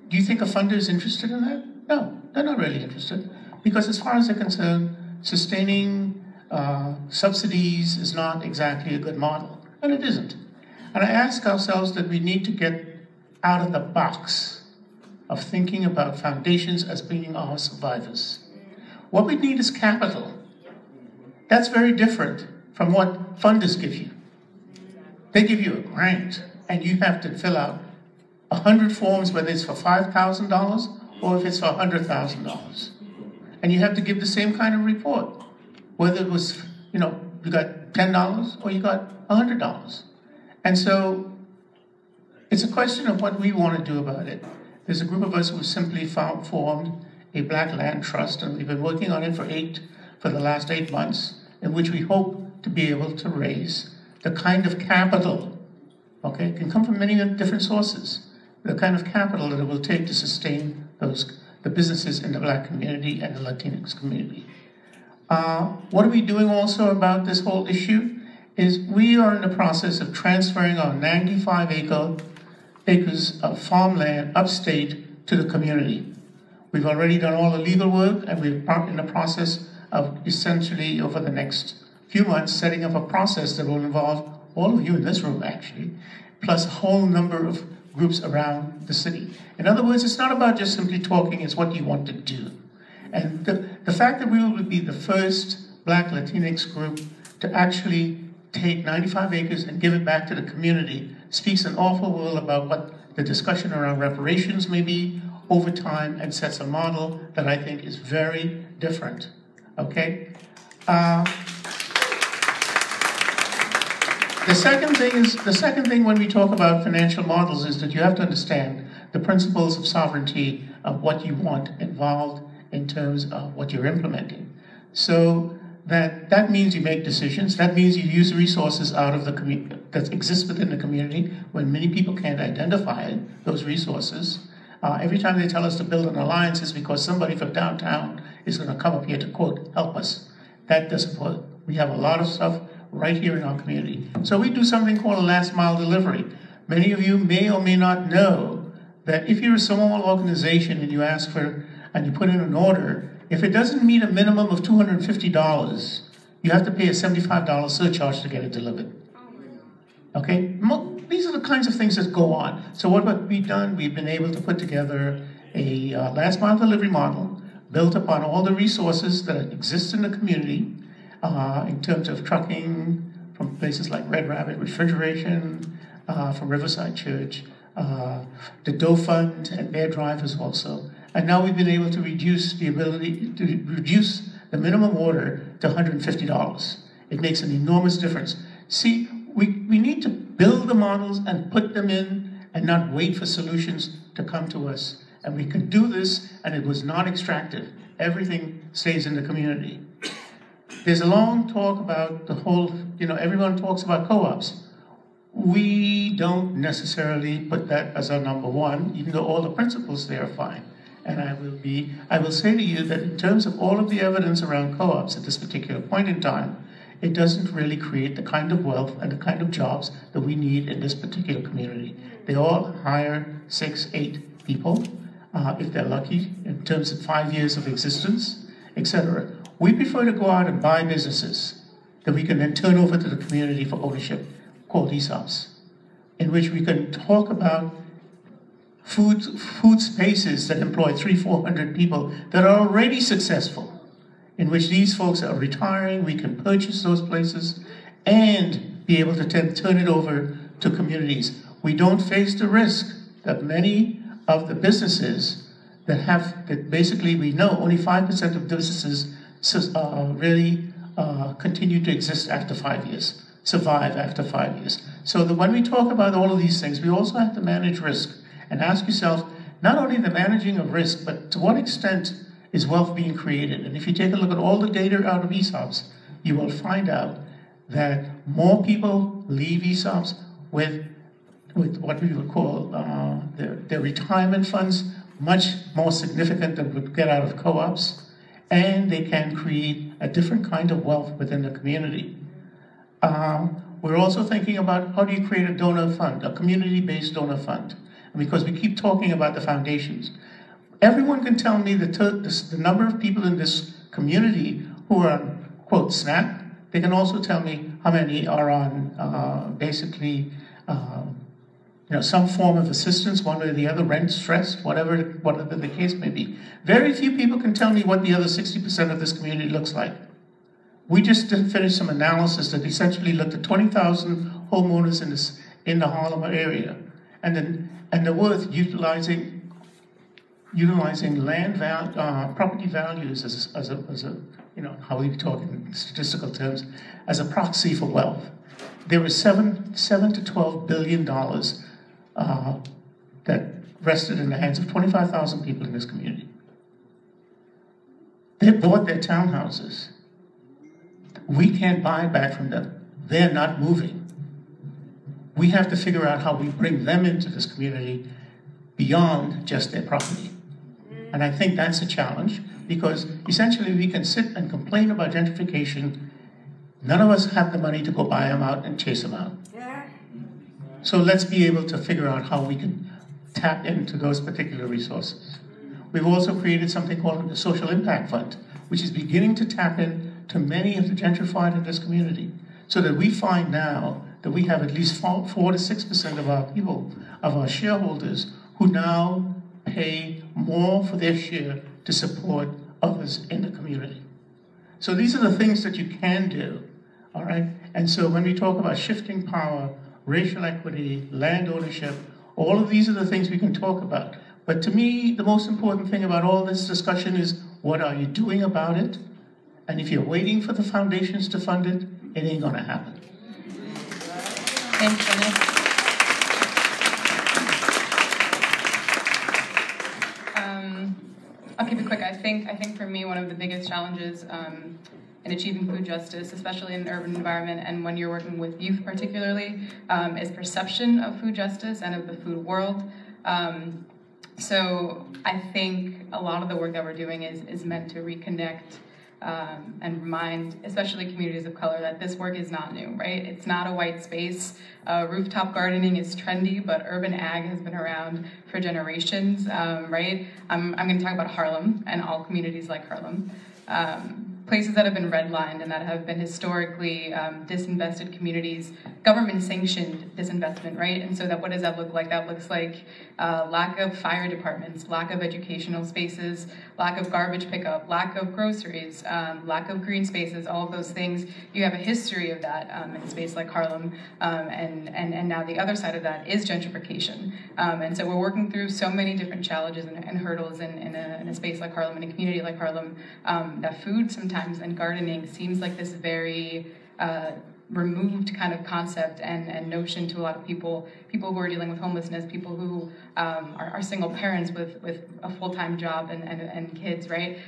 Do you think a funder is interested in that? No, they're not really interested. Because as far as they're concerned, sustaining subsidies is not exactly a good model. And it isn't. And I ask ourselves that we need to get out of the box of thinking about foundations as being our survivors. What we need is capital. That's very different from what funders give you. They give you a grant, and you have to fill out 100 forms, whether it's for $5,000 or if it's for $100,000. And you have to give the same kind of report, whether it was, you got $10 or you got $100. And so it's a question of what we want to do about it. There's a group of us who simply formed a Black Land Trust, and we've been working on it for the last 8 months, in which we hope to be able to raise the kind of capital, okay, it can come from many different sources, the kind of capital that it will take to sustain the businesses in the Black community and the Latinx community. What are we doing also about this whole issue is we are in the process of transferring our 95 acres of farmland upstate to the community. We've already done all the legal work, and we're in the process of essentially over the next few months setting up a process that will involve all of you in this room actually, plus a whole number of groups around the city. In other words, it's not about just simply talking, it's what you want to do. And the fact that we will be the first Black Latinx group to actually take 95 acres and give it back to the community speaks an awful world about what the discussion around reparations may be over time, and sets a model that I think is very different, okay? The second thing when we talk about financial models is that you have to understand the principles of sovereignty of what you want involved in terms of what you're implementing. So that means you make decisions. That means you use resources out of the community that exist within the community when many people can't identify those resources. Every time they tell us to build an alliance, it's because somebody from downtown is going to come up here to, quote, help us. That doesn't work. We have a lot of stuff right here in our community. So we do something called a last mile delivery. Many of you may or may not know that if you're a small organization and you ask for, and you put in an order, if it doesn't meet a minimum of $250, you have to pay a $75 surcharge to get it delivered. Okay? These are the kinds of things that go on. So what have we done? We've been able to put together a last mile delivery model built upon all the resources that exist in the community in terms of trucking from places like Red Rabbit, refrigeration, from Riverside Church, the Doe Fund and Bear Drivers also. And now we've been able to reduce the minimum order to $150. It makes an enormous difference. See, we need to build the models and put them in and not wait for solutions to come to us. And we could do this, and it was not extractive. Everything stays in the community. There's a long talk about the whole, everyone talks about co-ops. We don't necessarily put that as our number one, even though all the principles there are fine. And I will say to you that in terms of all of the evidence around co-ops at this particular point in time, it doesn't really create the kind of wealth and the kind of jobs that we need in this particular community. They all hire 6, 8 people, if they're lucky, in terms of 5 years of existence, etc. We prefer to go out and buy businesses that we can then turn over to the community for ownership, called ESOPs, in which we can talk about food spaces that employ 300-400 people that are already successful, in which these folks are retiring. We can purchase those places and be able to turn it over to communities. We don't face the risk that many of the businesses that basically we know only 5% of businesses really continue to exist after 5 years, survive after 5 years. So that when we talk about all of these things, we also have to manage risk and ask yourself, not only the managing of risk, but to what extent is wealth being created? And if you take a look at all the data out of ESOPs, you will find out that more people leave ESOPs with what we would call their retirement funds, much more significant than would get out of co-ops, and they can create a different kind of wealth within the community. We're also thinking about how do you create a donor fund, a community-based donor fund, because we keep talking about the foundations. Everyone can tell me the number of people in this community who are on, quote, SNAP. They can also tell me how many are on some form of assistance, one way or the other, rent, stress, whatever the case may be. Very few people can tell me what the other 60% of this community looks like. We just finished some analysis that essentially looked at 20,000 homeowners in the Harlem area, and they're worth utilizing land property values as a how we talk in statistical terms, as a proxy for wealth. There was $7 to $12 billion that rested in the hands of 25,000 people in this community. They bought their townhouses. We can't buy back from them. They're not moving. We have to figure out how we bring them into this community beyond just their property. And I think that's a challenge, because essentially we can sit and complain about gentrification. None of us have the money to go buy them out and chase them out. So let's be able to figure out how we can tap into those particular resources. We've also created something called the Social Impact Fund, which is beginning to tap into many of the gentrified in this community, so that we find now that we have at least 4 to 6% of our people, of our shareholders, who now pay more for their share to support others in the community. So these are the things that you can do, all right? And so when we talk about shifting power, racial equity, land ownership, all of these are the things we can talk about. But to me, the most important thing about all this discussion is, what are you doing about it? And if you're waiting for the foundations to fund it, it ain't gonna happen. Thanks, Dennis. I'll keep it quick. I think for me, one of the biggest challenges in achieving food justice, especially in an urban environment and when you're working with youth particularly, is perception of food justice and of the food world. So I think a lot of the work that we're doing is meant to reconnect and remind, especially communities of color, that this work is not new, right? It's not a white space. Rooftop gardening is trendy, but urban ag has been around for generations, right? I'm going to talk about Harlem and all communities like Harlem. Places that have been redlined and that have been historically disinvested communities, government-sanctioned disinvestment, right? And so what does that look like? That looks like lack of fire departments, lack of educational spaces, lack of garbage pickup, lack of groceries, lack of green spaces, all of those things. You have a history of that in a space like Harlem, and now the other side of that is gentrification. And so we're working through so many different challenges and hurdles in a space like Harlem, in a community like Harlem, that food sometimes and gardening seems like this very removed kind of concept and notion to a lot of people who are dealing with homelessness, people who are single parents with a full-time job and kids, right?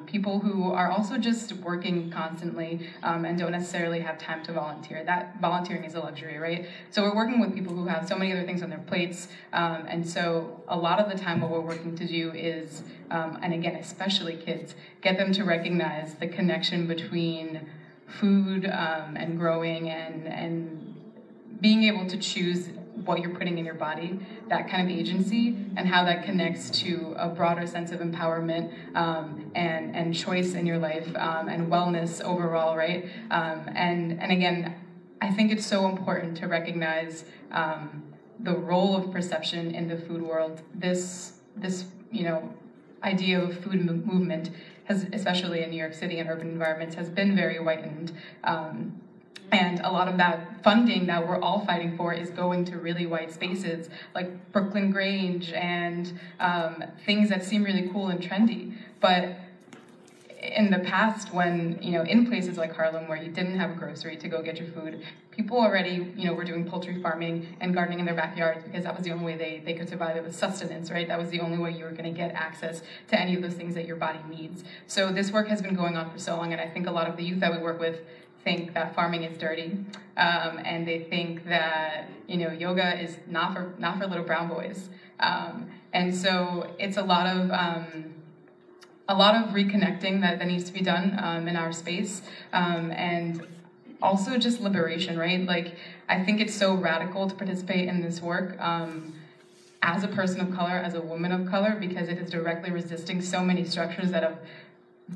People who are also just working constantly and don't necessarily have time to volunteer. That volunteering is a luxury, right? So we're working with people who have so many other things on their plates, and so a lot of the time what we're working to do is, and again, especially kids, get them to recognize the connection between food and growing and being able to choose what you're putting in your body, that kind of agency, and how that connects to a broader sense of empowerment and choice in your life and wellness overall, right? And again, I think it's so important to recognize the role of perception in the food world. This idea of food movement has, especially in New York City and urban environments, has been very whitened. And a lot of that funding that we're all fighting for is going to really white spaces like Brooklyn Grange and things that seem really cool and trendy. But in the past, when, in places like Harlem where you didn't have a grocery to go get your food, people already, were doing poultry farming and gardening in their backyards because that was the only way they could survive. It was sustenance, right? That was the only way you were going to get access to any of those things that your body needs. So this work has been going on for so long, and I think a lot of the youth that we work with think that farming is dirty, and they think that, yoga is not for little brown boys. And so it's a lot of reconnecting that needs to be done in our space, and also just liberation, right? Like, I think it's so radical to participate in this work as a person of color, as a woman of color, because it is directly resisting so many structures that have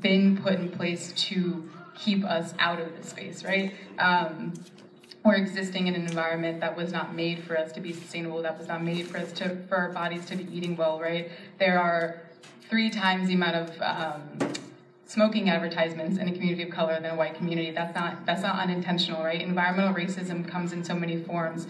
been put in place to keep us out of this space, right? we're existing in an environment that was not made for us to be sustainable, that was not made for us for our bodies to be eating well, right? There are 3 times the amount of smoking advertisements in a community of color than a white community. That's not unintentional, right? Environmental racism comes in so many forms.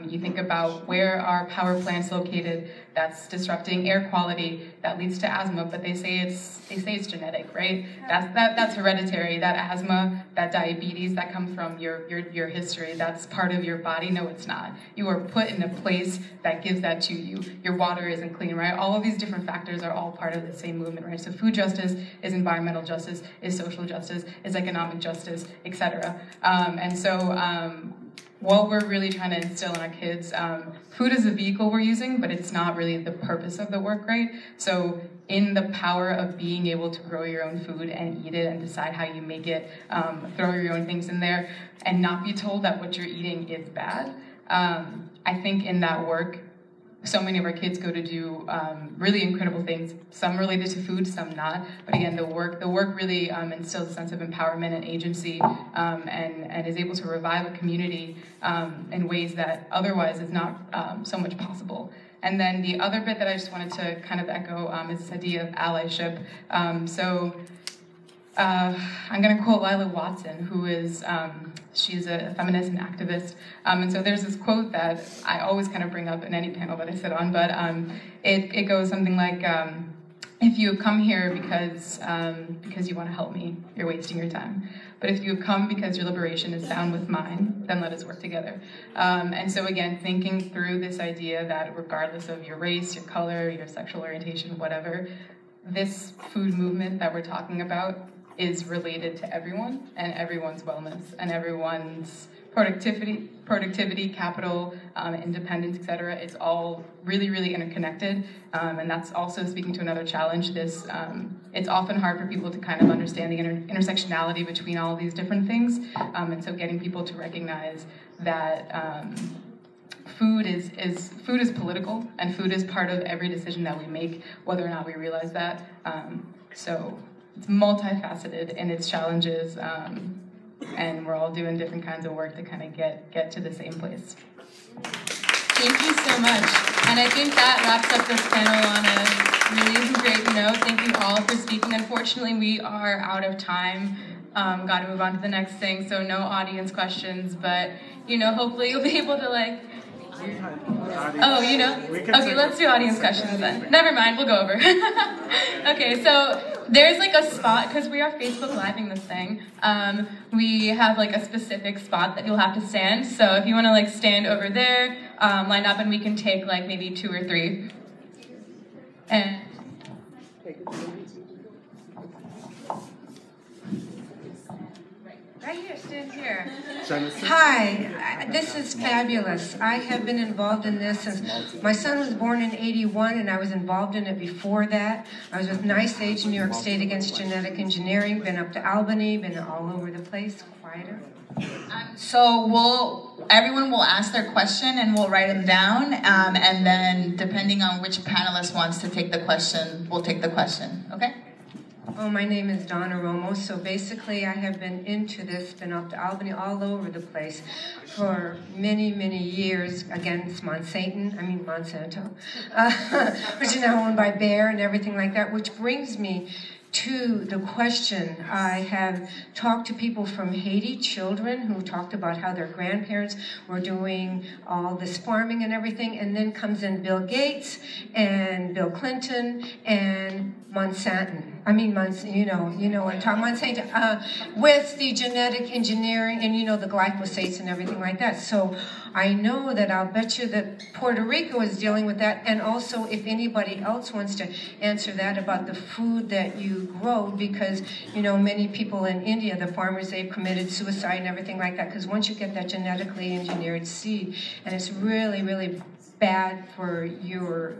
You think about where are power plants located, that's disrupting air quality, that leads to asthma, but they say it's genetic, right? That's hereditary. That asthma, that diabetes, that comes from your history. That's part of your body. No, it's not. You are put in a place that gives that to you. Your water isn't clean, right? All of these different factors are all part of the same movement, right? So food justice is environmental justice, is social justice, is economic justice, etc. And so what we're really trying to instill in our kids, food is a vehicle we're using, but it's not really the purpose of the work, right? So in the power of being able to grow your own food and eat it and decide how you make it, throw your own things in there, and not be told that what you're eating is bad, I think in that work, so many of our kids go to do really incredible things, some related to food, some not. But again, the work really instills a sense of empowerment and agency, and is able to revive a community in ways that otherwise is not so much possible. And then the other bit that I just wanted to kind of echo is this idea of allyship. I'm going to quote Lila Watson, who is, she's a feminist and activist. And so there's this quote that I always kind of bring up in any panel that I sit on, but it goes something like, if you have come here because you want to help me, you're wasting your time. But if you have come because your liberation is bound with mine, then let us work together. And so again, thinking through this idea that regardless of your race, your color, your sexual orientation, whatever, this food movement that we're talking about is related to everyone and everyone's wellness and everyone's productivity, capital, independence, etc. It's all really, really interconnected, and that's also speaking to another challenge. It's often hard for people to kind of understand the intersectionality between all of these different things, and so getting people to recognize that food is political, and food is part of every decision that we make, whether or not we realize that. So it's multifaceted in its challenges, and we're all doing different kinds of work to kind of get to the same place. Thank you so much. And I think that wraps up this panel on a really great note. Thank you all for speaking. Unfortunately, we are out of time. Got to move on to the next thing, so no audience questions, but hopefully you'll be able to Okay, let's do audience questions then. Never mind, we'll go over. Okay, so there's a spot, because we are Facebook Living this thing, we have a specific spot that you'll have to stand. So if you want to stand over there, line up, and we can take maybe 2 or 3. And right here, stand here. Hi, this is fabulous. I have been involved in this since my son was born in '81, and I was involved in it before that. I was with Nice Age, New York State Against Genetic Engineering, been up to Albany, been all over the place, quieter. So everyone will ask their question and we'll write them down, and then depending on which panelist wants to take the question, we'll take the question, okay? Oh, my name is Donna Romo. So basically, I have been into this, been up to Albany, all over the place for many, many years against Monsanto, which is now owned by Bayer and everything like that, which brings me to the question. I have talked to people from Haiti, children who talked about how their grandparents were doing all this farming and everything, and then comes in Bill Gates and Bill Clinton and Monsanto. Monsanto, with the genetic engineering and, the glyphosates and everything like that. So I know that I'll bet you that Puerto Rico is dealing with that, and also if anybody else wants to answer that about the food that you grow, because, many people in India, the farmers, they've committed suicide and everything like that, because once you get that genetically engineered seed, and it's really, really bad for your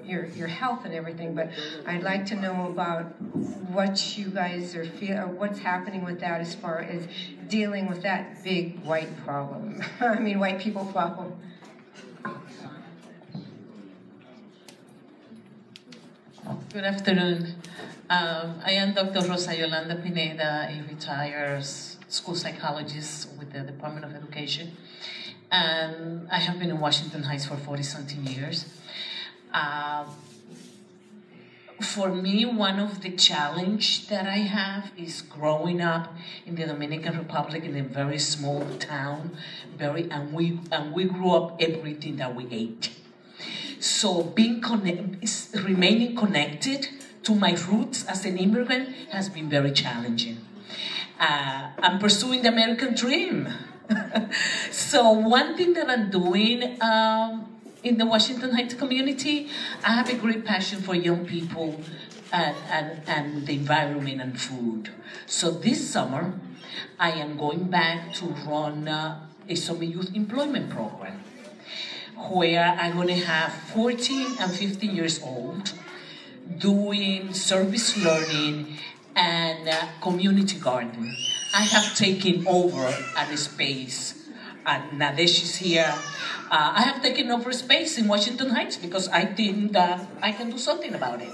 health and everything. But I'd like to know about what you guys are or what's happening with that as far as dealing with that big white problem. White people problem. Good afternoon. I am Dr. Rosa Yolanda Pineda, a retired school psychologist with the Department of Education. and I have been in Washington Heights for 40-something years. For me, one of the challenge that I have is growing up in the Dominican Republic in a very small town, and we grew up everything that we ate. So remaining connected to my roots as an immigrant has been very challenging. I'm pursuing the American dream. So one thing that I'm doing in the Washington Heights community, I have a great passion for young people and the environment and food. So this summer, I am going back to run a summer youth employment program where I'm going to have 14 and 15 years old doing service learning and community garden. I have taken over at a space, and Nadesh is here. I have taken over space in Washington Heights because I think that I can do something about it.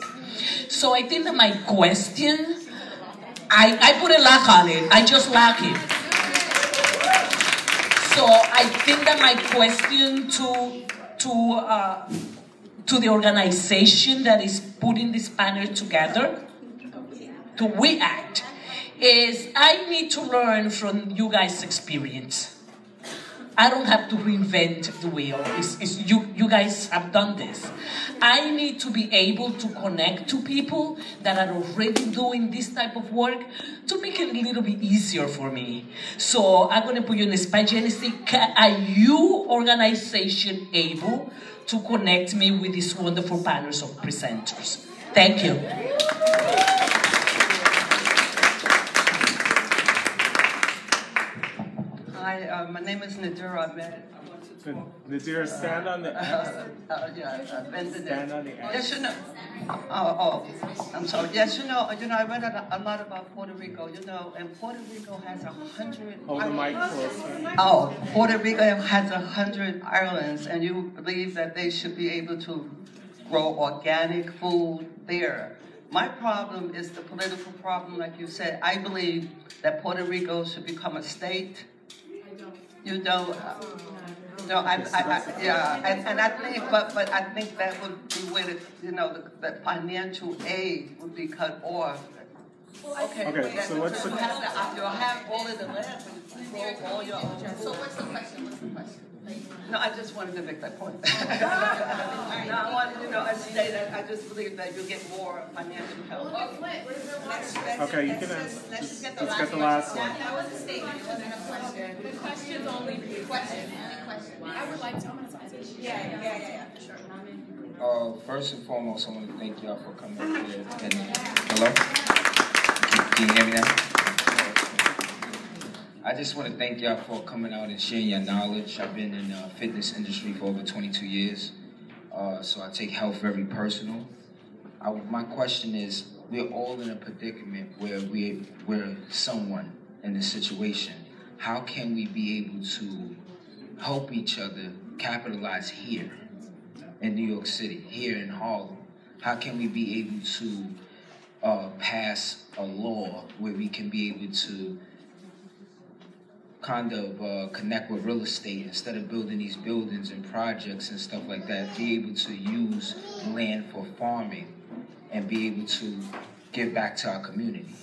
So I think that my question, I put a lock on it. I just lock it. So I think that my question to the organization that is putting this panel together, to We Act, is I need to learn from you guys' experience. I don't have to reinvent the wheel. You guys have done this. I need to be able to connect to people that are already doing this type of work to make it a little bit easier for me. So I'm going to put you in the spot, Genesis. Are you organization able to connect me with these wonderful panels of presenters? Thank you. Hi, my name is Nadira. Nadira, stand on the stand on the edge. Yes, you know. I'm sorry. Yes, you know, I read a lot about Puerto Rico, and Puerto Rico has 100. Hold the mic closer. Oh, Puerto Rico has 100 islands, and you believe that they should be able to grow organic food there. My problem is the political problem, like you said. I believe that Puerto Rico should become a state. You don't. No, yeah, and I think, but I think that would be where the financial aid would be cut off. Okay, so what's the you'll have all of the land, but you grow all your own. So what's the question? No, I just wanted to make that point. No, I want I say that I just believe that you'll get more financial help. Okay, you can ask. Let's get the last one. That was a statement. It wasn't a question. The question's only question. I would like to. Yeah, for sure. First and foremost, I want to thank y'all for coming here. Hello? Can you hear me now? I just want to thank y'all for coming out and sharing your knowledge. I've been in the fitness industry for over 22 years, so I take health very personal. My question is, we're all in a predicament where we're someone in this situation. How can we be able to help each other capitalize here in New York City, here in Harlem? How can we be able to pass a law where we can be able to kind of connect with real estate instead of building these buildings and projects and stuff like that, be able to use land for farming and be able to give back to our community.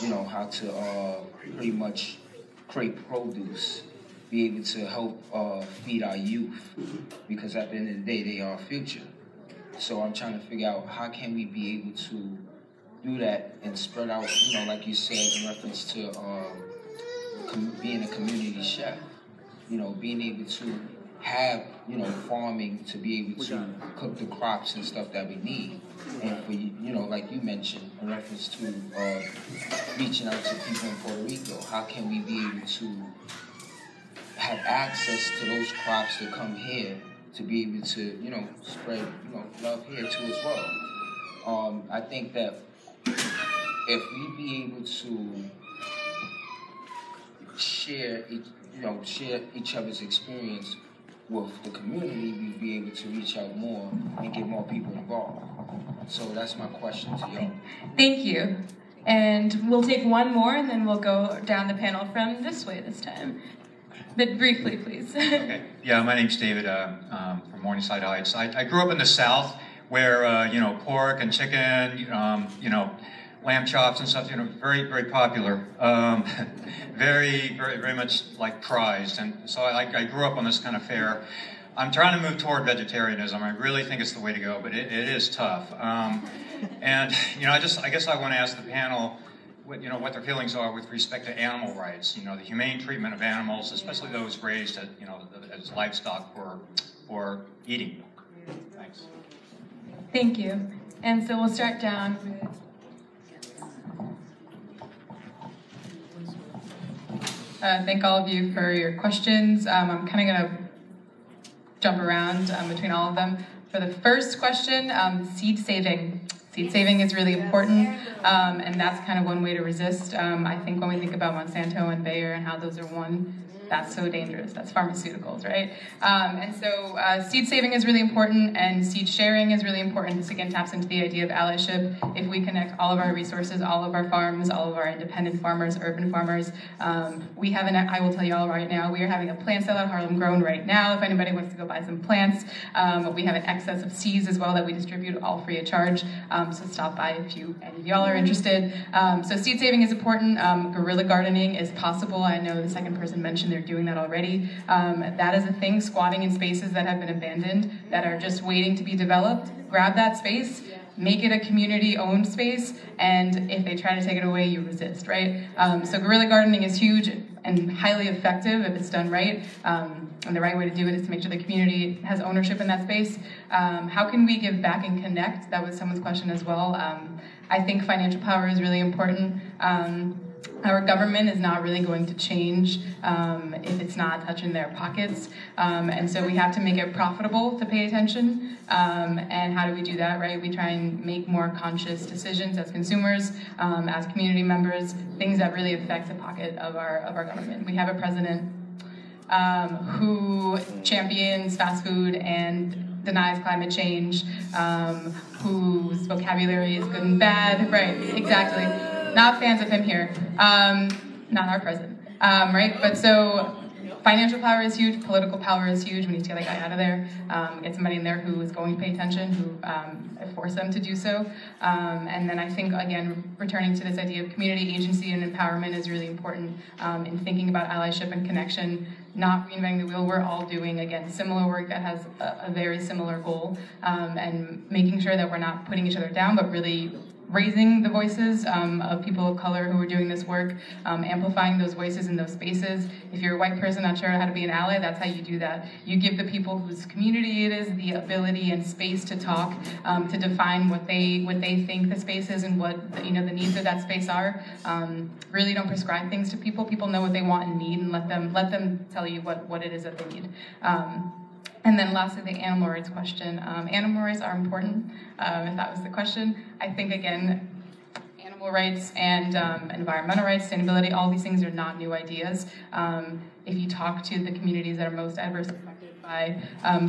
You know, how to pretty much create produce, be able to help feed our youth, because at the end of the day, they are our future. So I'm trying to figure out how can we be able to do that and spread out, like you said in reference to being a community chef, being able to have, farming to be able to cook the crops and stuff that we need. And for, like you mentioned in reference to reaching out to people in Puerto Rico, how can we be able to have access to those crops that come here to be able to, spread, love here too as well. I think that if we be able to share each other's experience with the community, we'd be able to reach out more and get more people involved. So that's my question to y'all. Thank you. And we'll take one more, and then we'll go down the panel from this way this time. But briefly, please. Okay. Yeah, my name's David from Morningside Heights. I grew up in the South where, you know, pork and chicken, you know, lamb chops and stuff, you know, very popular. Very much like prized. And so I grew up on this kind of fare. I'm trying to move toward vegetarianism. I really think it's the way to go, but it is tough. And, you know, I guess I want to ask the panel, what their feelings are with respect to animal rights. You know, the humane treatment of animals, especially those raised, you know, as livestock for eating. Thanks. Thank you. And so we'll start down with. Thank all of you for your questions. I'm kind of going to jump around between all of them. For the first question, seed saving. Seed saving is really important, and that's kind of one way to resist. I think when we think about Monsanto and Bayer and how those are one, that's so dangerous. That's pharmaceuticals, right? And so seed saving is really important, and seed sharing is really important. This again taps into the idea of allyship. If we connect all of our resources, all of our farms, all of our independent farmers, urban farmers, we have I will tell you all right now, we are having a plant sale at Harlem Grown right now. If anybody wants to go buy some plants, we have an excess of seeds as well that we distribute all free of charge. So stop by if any of y'all are interested. So seed saving is important. Guerrilla gardening is possible. I know the second person mentioned they're doing that already. That is a thing, squatting in spaces that have been abandoned, that are just waiting to be developed. Grab that space, make it a community-owned space, and if they try to take it away, you resist, right? So guerrilla gardening is huge and highly effective if it's done right. And the right way to do it is to make sure the community has ownership in that space. How can we give back and connect? That was someone's question as well. I think financial power is really important. Our government is not really going to change if it's not touching their pockets. And so we have to make it profitable to pay attention. And how do we do that, right? We try and make more conscious decisions as consumers, as community members, things that really affect the pocket of our government. We have a president who champions fast food and denies climate change, whose vocabulary is good and bad. Right, exactly. Not fans of him here. Not our president, right? But so financial power is huge, political power is huge. We need to get that guy out of there, get somebody in there who is going to pay attention, who force them to do so. And then I think, again, returning to this idea of community agency and empowerment is really important in thinking about allyship and connection, not reinventing the wheel. We're all doing, again, similar work that has a very similar goal, and making sure that we're not putting each other down, but really raising the voices of people of color who are doing this work, amplifying those voices in those spaces. If you're a white person not sure how to be an ally, that's how you do that. You give the people whose community it is the ability and space to talk, to define what they think the space is and what the needs of that space are. Really don't prescribe things to people. People know what they want and need, and let them tell you what it is that they need. And then lastly, the animal rights question. Animal rights are important, if that was the question. I think, again, animal rights and environmental rights, sustainability, all these things are not new ideas. If you talk to the communities that are most adversely affected by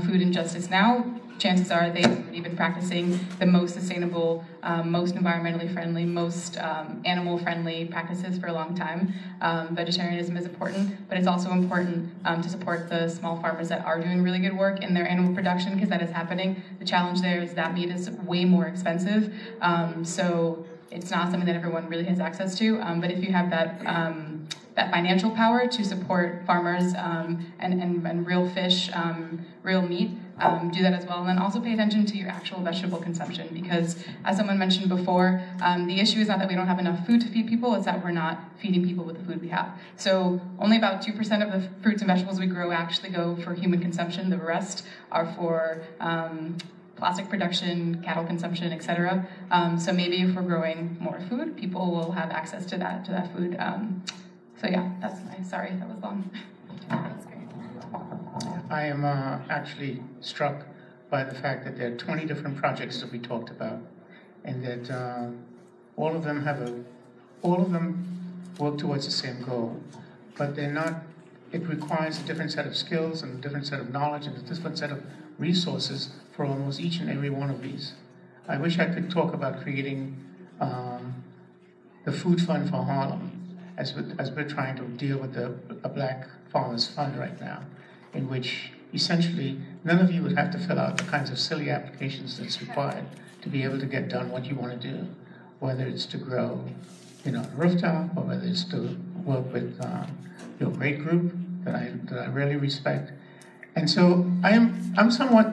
food injustice now, chances are they've already been practicing the most sustainable, most environmentally friendly, most animal-friendly practices for a long time. Vegetarianism is important, but it's also important to support the small farmers that are doing really good work in their animal production, because that is happening. The challenge there is that meat is way more expensive, so it's not something that everyone really has access to. But if you have that financial power to support farmers and real fish, real meat, do that as well. And then also pay attention to your actual vegetable consumption, because as someone mentioned before, the issue is not that we don't have enough food to feed people, it's that we're not feeding people with the food we have. So only about 2% of the fruits and vegetables we grow actually go for human consumption. The rest are for plastic production, cattle consumption, etc. So maybe if we're growing more food, people will have access to that food. So yeah, that's nice. Sorry, that was long. That's great. I am actually struck by the fact that there are 20 different projects that we talked about, and that all of them work towards the same goal, but they're not. It requires a different set of skills and a different set of knowledge and a different set of resources for almost each and every one of these. I wish I could talk about creating the food fund for Harlem, as we're trying to deal with a Black Farmers Fund right now, in which essentially none of you would have to fill out the kinds of silly applications that's required to be able to get done what you want to do, whether it's to grow, on a rooftop, or whether it's to work with your great group that I really respect. And so I'm somewhat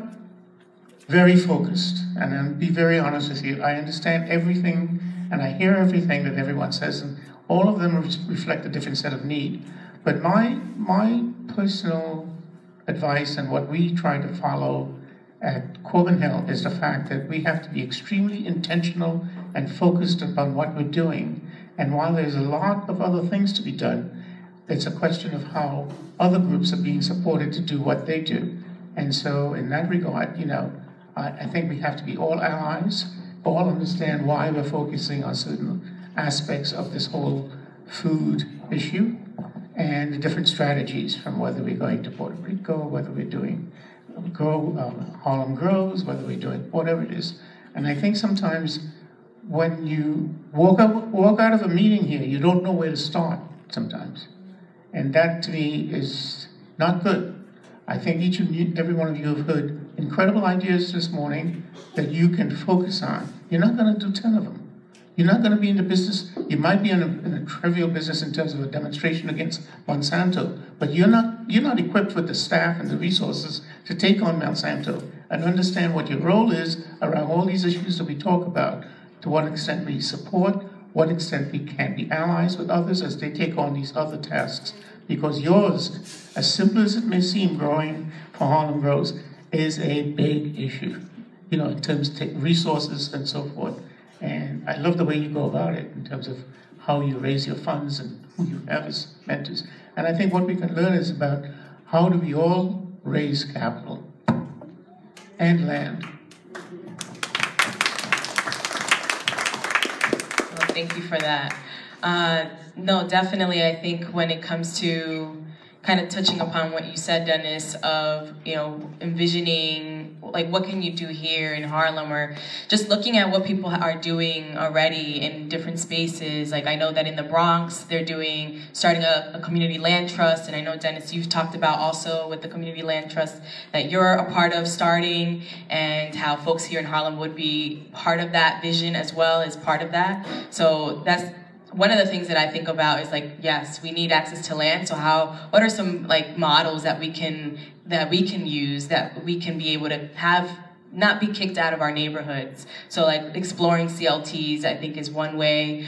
very focused, and I'll be very honest with you. I understand everything, and I hear everything that everyone says, and all of them reflect a different set of need. But my personal advice and what we try to follow at Corbin Hill is the fact that we have to be extremely intentional and focused upon what we're doing. And while there's a lot of other things to be done, it's a question of how other groups are being supported to do what they do. And so in that regard, I think we have to be all allies, all understand why we're focusing on certain aspects of this whole food issue and the different strategies, from whether we're going to Puerto Rico, whether we're doing Harlem Grows, whether we're doing whatever it is. And I think sometimes when you walk out of a meeting here, you don't know where to start sometimes. And that to me is not good. I think every one of you have heard incredible ideas this morning that you can focus on. You're not going to do 10 of them. You're not going to be in the business. You might be in a trivial business in terms of a demonstration against Monsanto, but you're not equipped with the staff and the resources to take on Monsanto and understand what your role is around all these issues that we talk about. To what extent we support, what extent we can be allies with others as they take on these other tasks. Because yours, as simple as it may seem, growing for Harlem Grows, is a big issue, in terms of resources and so forth. And I love the way you go about it in terms of how you raise your funds and who you have as mentors. And I think what we can learn is about how do we all raise capital and land. Well, thank you for that. No, definitely, I think when it comes to kind of touching upon what you said, Dennis, of, envisioning, like, what can you do here in Harlem, or just looking at what people are doing already in different spaces. Like, I know that in the Bronx, they're starting a community land trust, and I know, Dennis, you've talked about also with the community land trust that you're a part of starting, and how folks here in Harlem would be part of that vision as well as part of that. So that's one of the things that I think about is, like, yes, we need access to land. So what are some, like, models that we can use, that we can be able to have, not be kicked out of our neighborhoods? So, like, exploring CLTs, I think, is one way.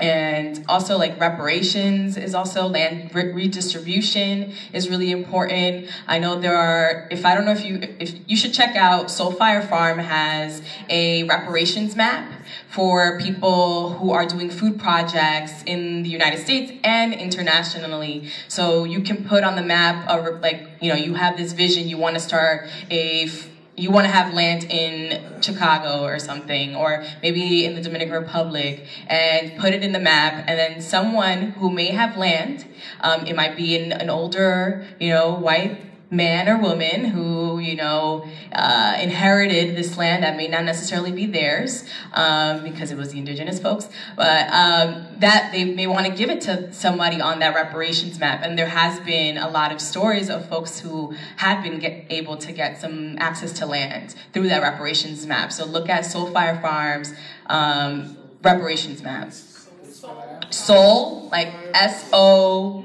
And also, like, reparations is also, land redistribution is really important. I know there are, if you should check out, Soul Fire Farm has a reparations map for people who are doing food projects in the United States and internationally. So you can put on the map, you have this vision, you want to start you want to have land in Chicago or something, or maybe in the Dominican Republic, and put it in the map, and then someone who may have land, it might be an older, white man or woman who, inherited this land that may not necessarily be theirs, because it was the indigenous folks, but that they may want to give it to somebody on that reparations map. And there has been a lot of stories of folks who have been able to get some access to land through that reparations map. So look at Soul Fire Farms reparations map. Soul, like S-O-U-L,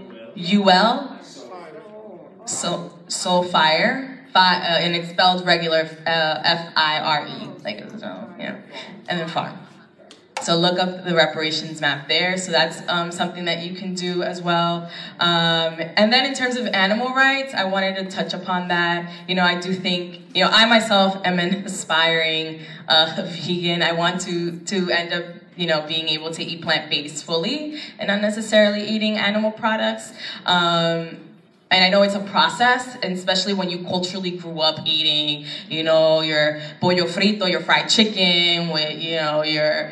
Soul Fire, and it's spelled regular F-I-R-E, and then farm. So look up the reparations map there. So that's something that you can do as well. And then in terms of animal rights, I wanted to touch upon that. I do think, I myself am an aspiring vegan. I want to end up being able to eat plant-based fully and not necessarily eating animal products. And I know it's a process, and especially when you culturally grew up eating, your pollo frito, your fried chicken with, your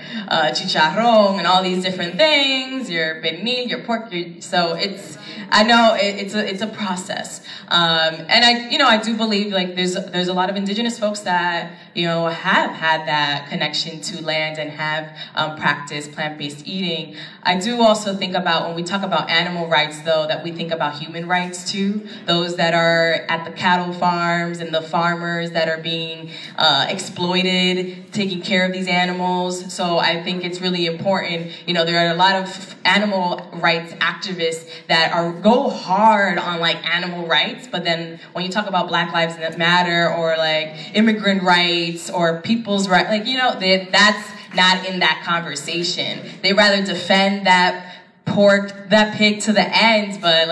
chicharrón and all these different things, your pernil, your pork. I know it's a process. And I do believe, like, there's a lot of indigenous folks that have had that connection to land and have practiced plant-based eating. I do also think about, when we talk about animal rights, though, that we think about human rights too. Those that are at the cattle farms and the farmers that are being exploited, taking care of these animals. So I think it's really important. There are a lot of animal rights activists that go hard on like animal rights, but then when you talk about Black Lives Matter or like immigrant rights or people's rights, that's not in that conversation. They rather defend that pig to the end, but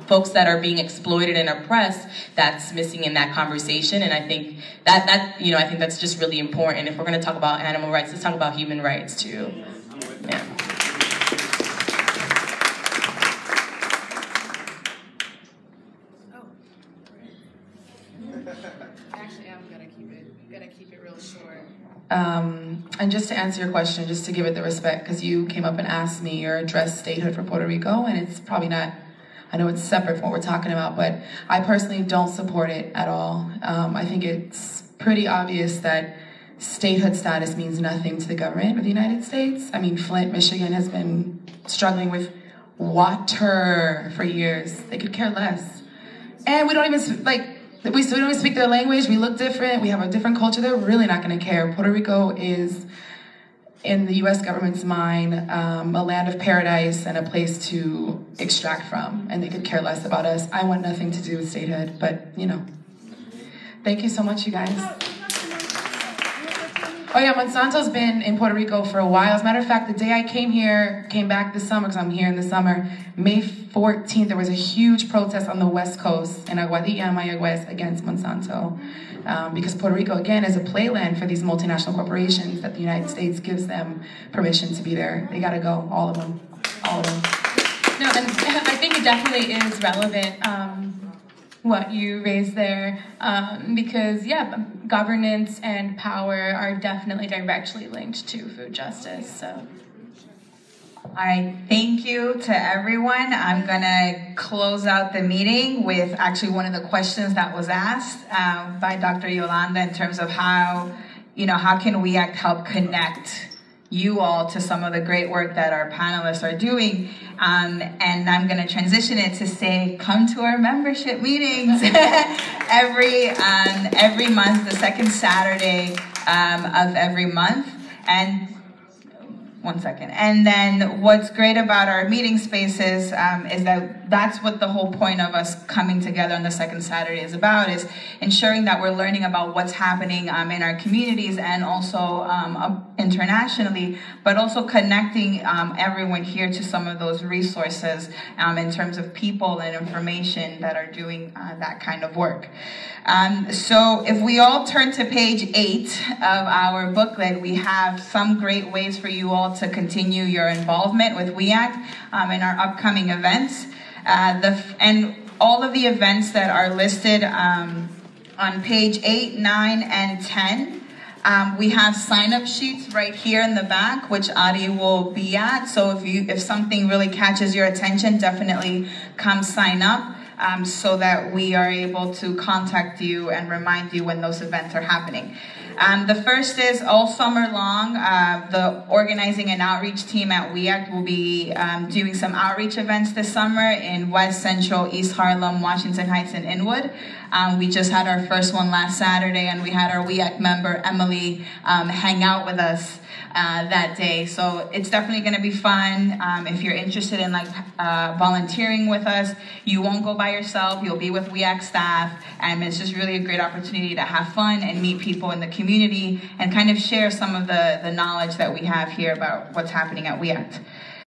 folks that are being exploited and oppressed, that's missing in that conversation. And I think I think that's just really important. If we're going to talk about animal rights, let's talk about human rights too. Yeah. Actually, I'm gonna keep it real short. And just to answer your question, just to give it the respect, because you came up and asked me or addressed statehood for Puerto Rico, and it's probably not, I know it's separate from what we're talking about, but I personally don't support it at all. I think it's pretty obvious that statehood status means nothing to the government of the United States. I mean, Flint, Michigan has been struggling with water for years. They could care less. And we don't even, we don't even speak their language. We look different. We have a different culture. They're really not going to care. Puerto Rico is, in the U.S. government's mind, a land of paradise and a place to extract from. And they could care less about us. I want nothing to do with statehood. But, thank you so much, you guys. Oh yeah, Monsanto's been in Puerto Rico for a while. As a matter of fact, the day I came back this summer, because I'm here in the summer, May 14th, there was a huge protest on the West Coast in Aguadilla and Mayagüez against Monsanto. Because Puerto Rico, again, is a playland for these multinational corporations that the United States gives them permission to be there. They gotta go, all of them, all of them. No, and I think it definitely is relevant, what you raised there, because governance and power are definitely directly linked to food justice. So, all right, thank you to everyone. I'm gonna close out the meeting with actually one of the questions that was asked by Dr. Yolanda in terms of how can we help connect you all to some of the great work that our panelists are doing. And I'm going to transition it to say, come to our membership meetings every month, the second Saturday of every month. And one second. And then what's great about our meeting spaces is that that's what the whole point of us coming together on the second Saturday is about, is ensuring that we're learning about what's happening in our communities and also internationally, but also connecting everyone here to some of those resources in terms of people and information that are doing that kind of work. So if we all turn to page 8 of our booklet, we have some great ways for you all to continue your involvement with WEACT in our upcoming events. And all of the events that are listed on page 8, 9, and 10, we have sign-up sheets right here in the back, which Adi will be at. So if something really catches your attention, definitely come sign up. So that we are able to contact you and remind you when those events are happening. The first is all summer long, the organizing and outreach team at WEACT will be doing some outreach events this summer in West Central, East Harlem, Washington Heights, and Inwood. We just had our first one last Saturday, and we had our WEACT member, Emily, hang out with us that day. So it's definitely going to be fun. If you're interested in volunteering with us, you won't go by yourself. You'll be with WEACT staff, and it's just really a great opportunity to have fun and meet people in the community and kind of share some of the knowledge that we have here about what's happening at WEACT.